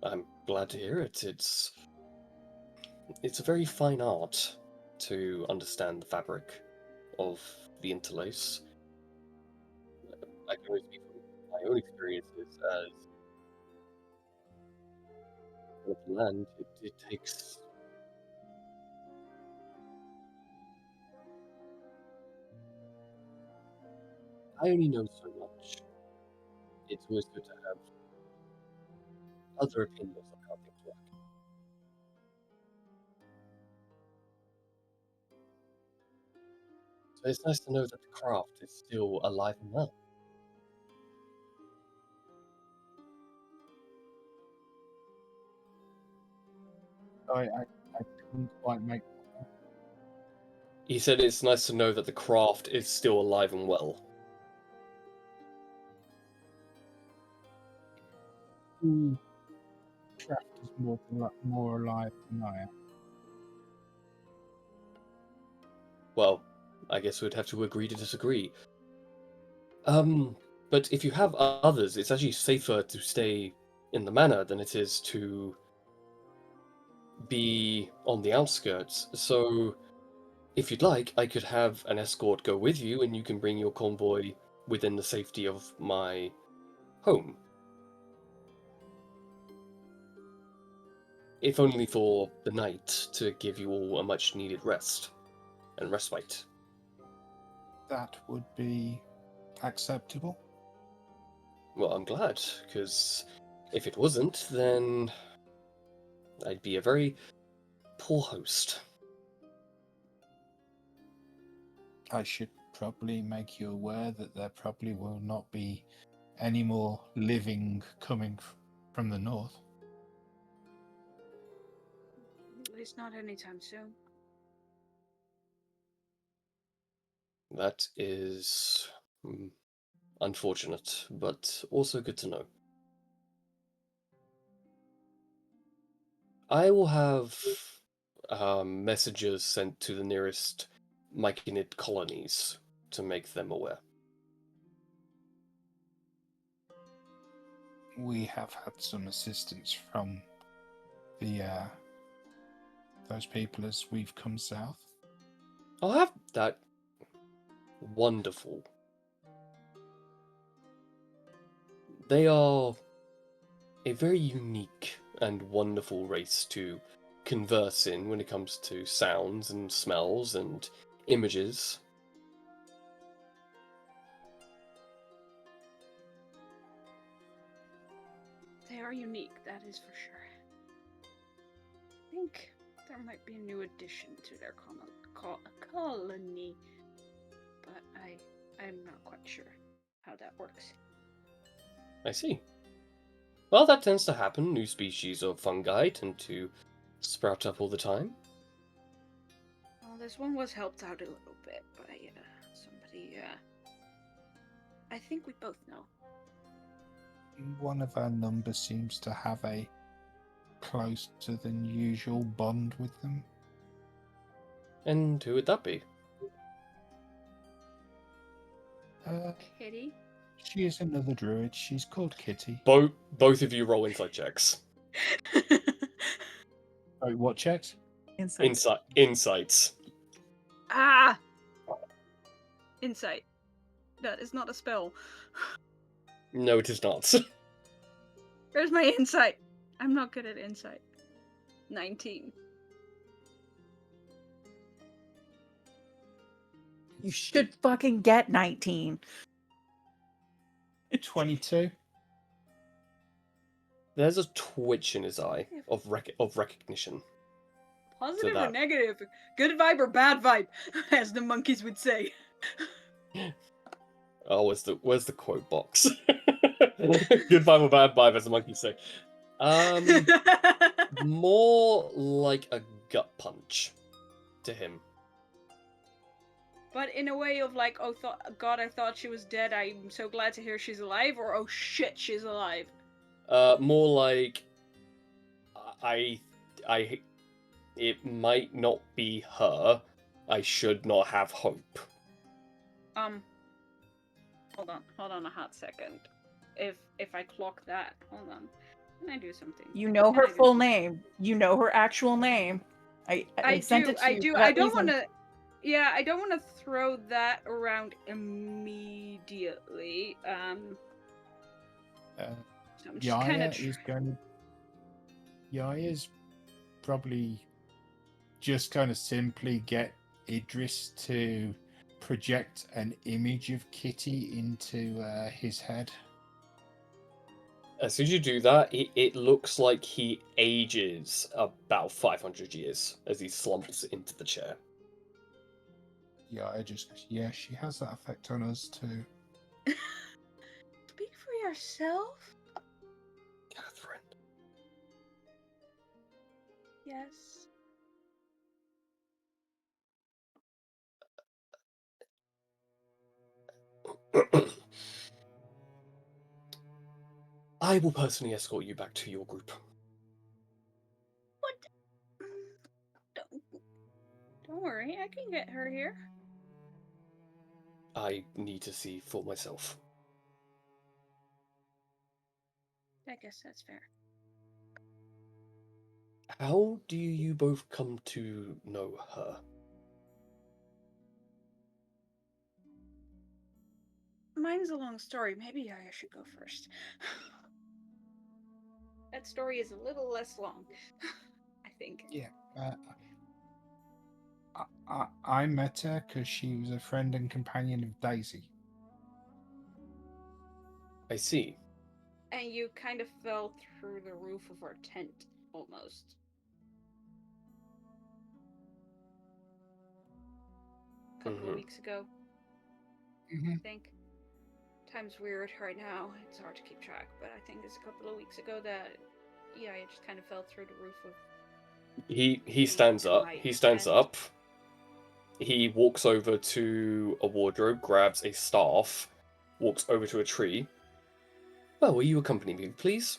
I'm glad to hear it. It's a very fine art to understand the fabric of the interlace. I can only speak from my own experiences as with land. It takes. I only know so much. It's always good to have other opinions on how things work. So it's nice to know that the craft is still alive and well. I couldn't quite make. He said it's nice to know that the craft is still alive and well. The craft is more alive than I am. Well, I guess we'd have to agree to disagree. But if you have others, it's actually safer to stay in the manor than it is to be on the outskirts. So, if you'd like, I could have an escort go with you, and you can bring your convoy within the safety of my home. If only for the night, to give you all a much needed rest and respite. That would be acceptable. Well, I'm glad, because if it wasn't, then I'd be a very poor host. I should probably make you aware that there probably will not be any more living coming from the north. At least not anytime soon. That is unfortunate, but also good to know. I will have messages sent to the nearest Myconid colonies to make them aware. We have had some assistance from the those people as we've come south. I'll have that. Wonderful. They are a very unique and wonderful race to converse in when it comes to sounds and smells and images. are unique, that is for sure. I think there might be a new addition to their colony, but I'm not quite sure how that works. I see. Well, that tends to happen. New species of fungi tend to sprout up all the time. Well, this one was helped out a little bit by somebody. I think we both know. One of our numbers seems to have a closer than usual bond with them. And who would that be? Kitty. She is another druid. She's called Kitty. Both of you roll insight checks. Oh, what checks? Insights. Ah! Insight. That is not a spell. No, it is not. Where's my insight? I'm not good at insight. 19. You should fucking get 19. 22. There's a twitch in his eye of recognition. Positive So or negative? Good vibe or bad vibe? As the monkeys would say. Oh, where's the quote box? Good vibe or bad vibe, as the monkeys say. More like a gut punch to him. But in a way of like, oh God, I thought she was dead. I'm so glad to hear she's alive. Or oh shit, she's alive. More like it might not be her. I should not have hope. Hold on a hot second. If I clock that, hold on. Can I do something? You know her full name. You know her actual name. I sent it to you. I don't want to. Yeah, I don't want to throw that around immediately. So I'm just kind of. Yaya's probably just kind of simply get Idris to project an image of Kitty into his head. As soon as you do that, it looks like he ages about 500 years as he slumps into the chair. Yaya just goes, yeah, she has that effect on us too. Speak for yourself. Catherine. Yes. I will personally escort you back to your group. What? Don't worry, I can get her here. I need to see for myself. I guess that's fair. How do you both come to know her? Mine's a long story. Maybe I should go first. That story is a little less long, I think. Yeah. I met her because she was a friend and companion of Daysi. I see. And you kind of fell through the roof of our tent, almost. A couple of weeks ago, I think. Time's weird right now. It's hard to keep track, but I think it's a couple of weeks ago that, yeah, I just kind of fell through the roof of... He stands up. He stands up. He walks over to a wardrobe, grabs a staff, walks over to a tree. Well, will you accompany me, please?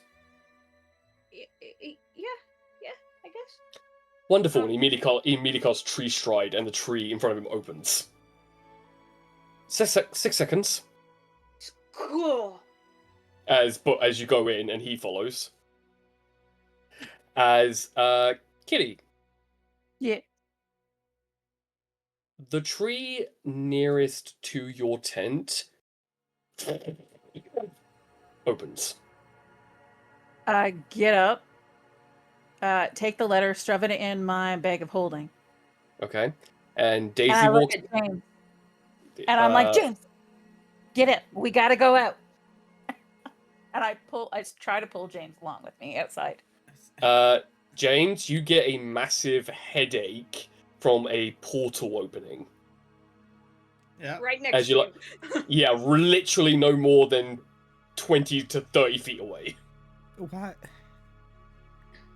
Yeah, I guess. Wonderful. And he immediately casts tree stride, and the tree in front of him opens. 6 seconds. Cool. As you go in, and he follows. As Kitty. Yeah. The tree nearest to your tent opens. I get up, take the letter, shove it in my bag of holding. Okay. And Daysi and I look walks. at James, and I'm like, James, get it. We gotta go out. And I try to pull James along with me outside. James, you get a massive headache from a portal opening. Yeah. Right next As to you you. Yeah, literally no more than 20 to 30 feet away. What?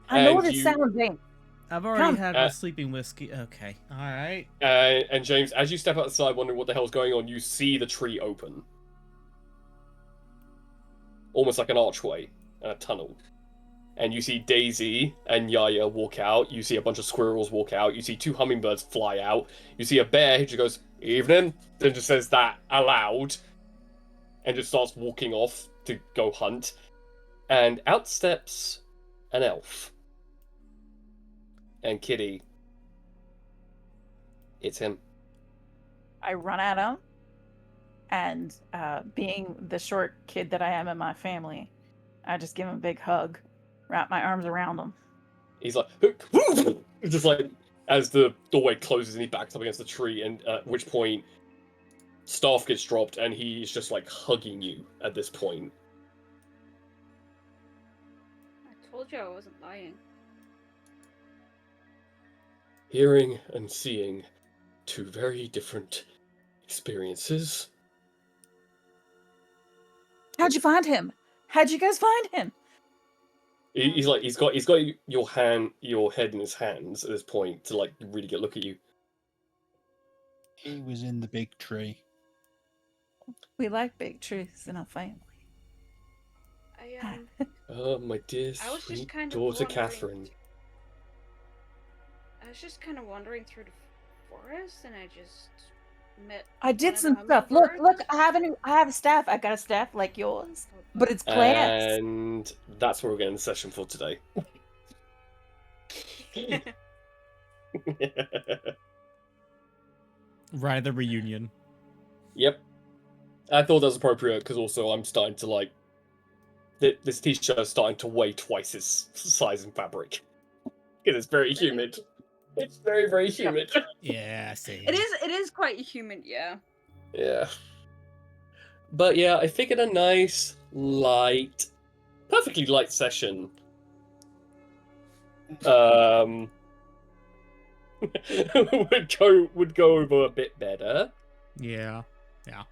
I know And what it you- sounds like. I've already Come. had my sleeping whiskey. Okay. All right. And James, as you step outside wondering what the hell's going on, you see the tree open. Almost like an archway and a tunnel. And you see Daysi and Yaya walk out. You see a bunch of squirrels walk out. You see 2 hummingbirds fly out. You see a bear who just goes, "Evening," then just says that aloud. And just starts walking off to go hunt. And out steps an elf. And Kitty, it's him. I run at him, and being the short kid that I am in my family, I just give him a big hug, wrap my arms around him. He's like, just like, as the doorway closes and he backs up against the tree, and at which point, staff gets dropped and he's just like hugging you at this point. I told you I wasn't lying. Hearing and seeing 2 very different experiences. How'd you find him? How'd you guys find him? He's got your head in his hands at this point to like really get a look at you. He was in the big tree. We like big trees in our family. My dear I was just sweet kind of daughter wondering- Catherine. I was just kind of wandering through the forest, and I just met. I did one of some the stuff. Look, hummingbirds. I have a staff. I got a staff like yours, but it's plants. And that's where we're getting the session for today. Right at the reunion. Yep. I thought that was appropriate because also I'm starting to like... This t-shirt is starting to weigh twice its size in fabric. Because it's very humid. It's very, very humid. Yeah, I see. It is quite humid, yeah. Yeah. But yeah, I figured a nice, light, perfectly light session. would go over a bit better. Yeah. Yeah.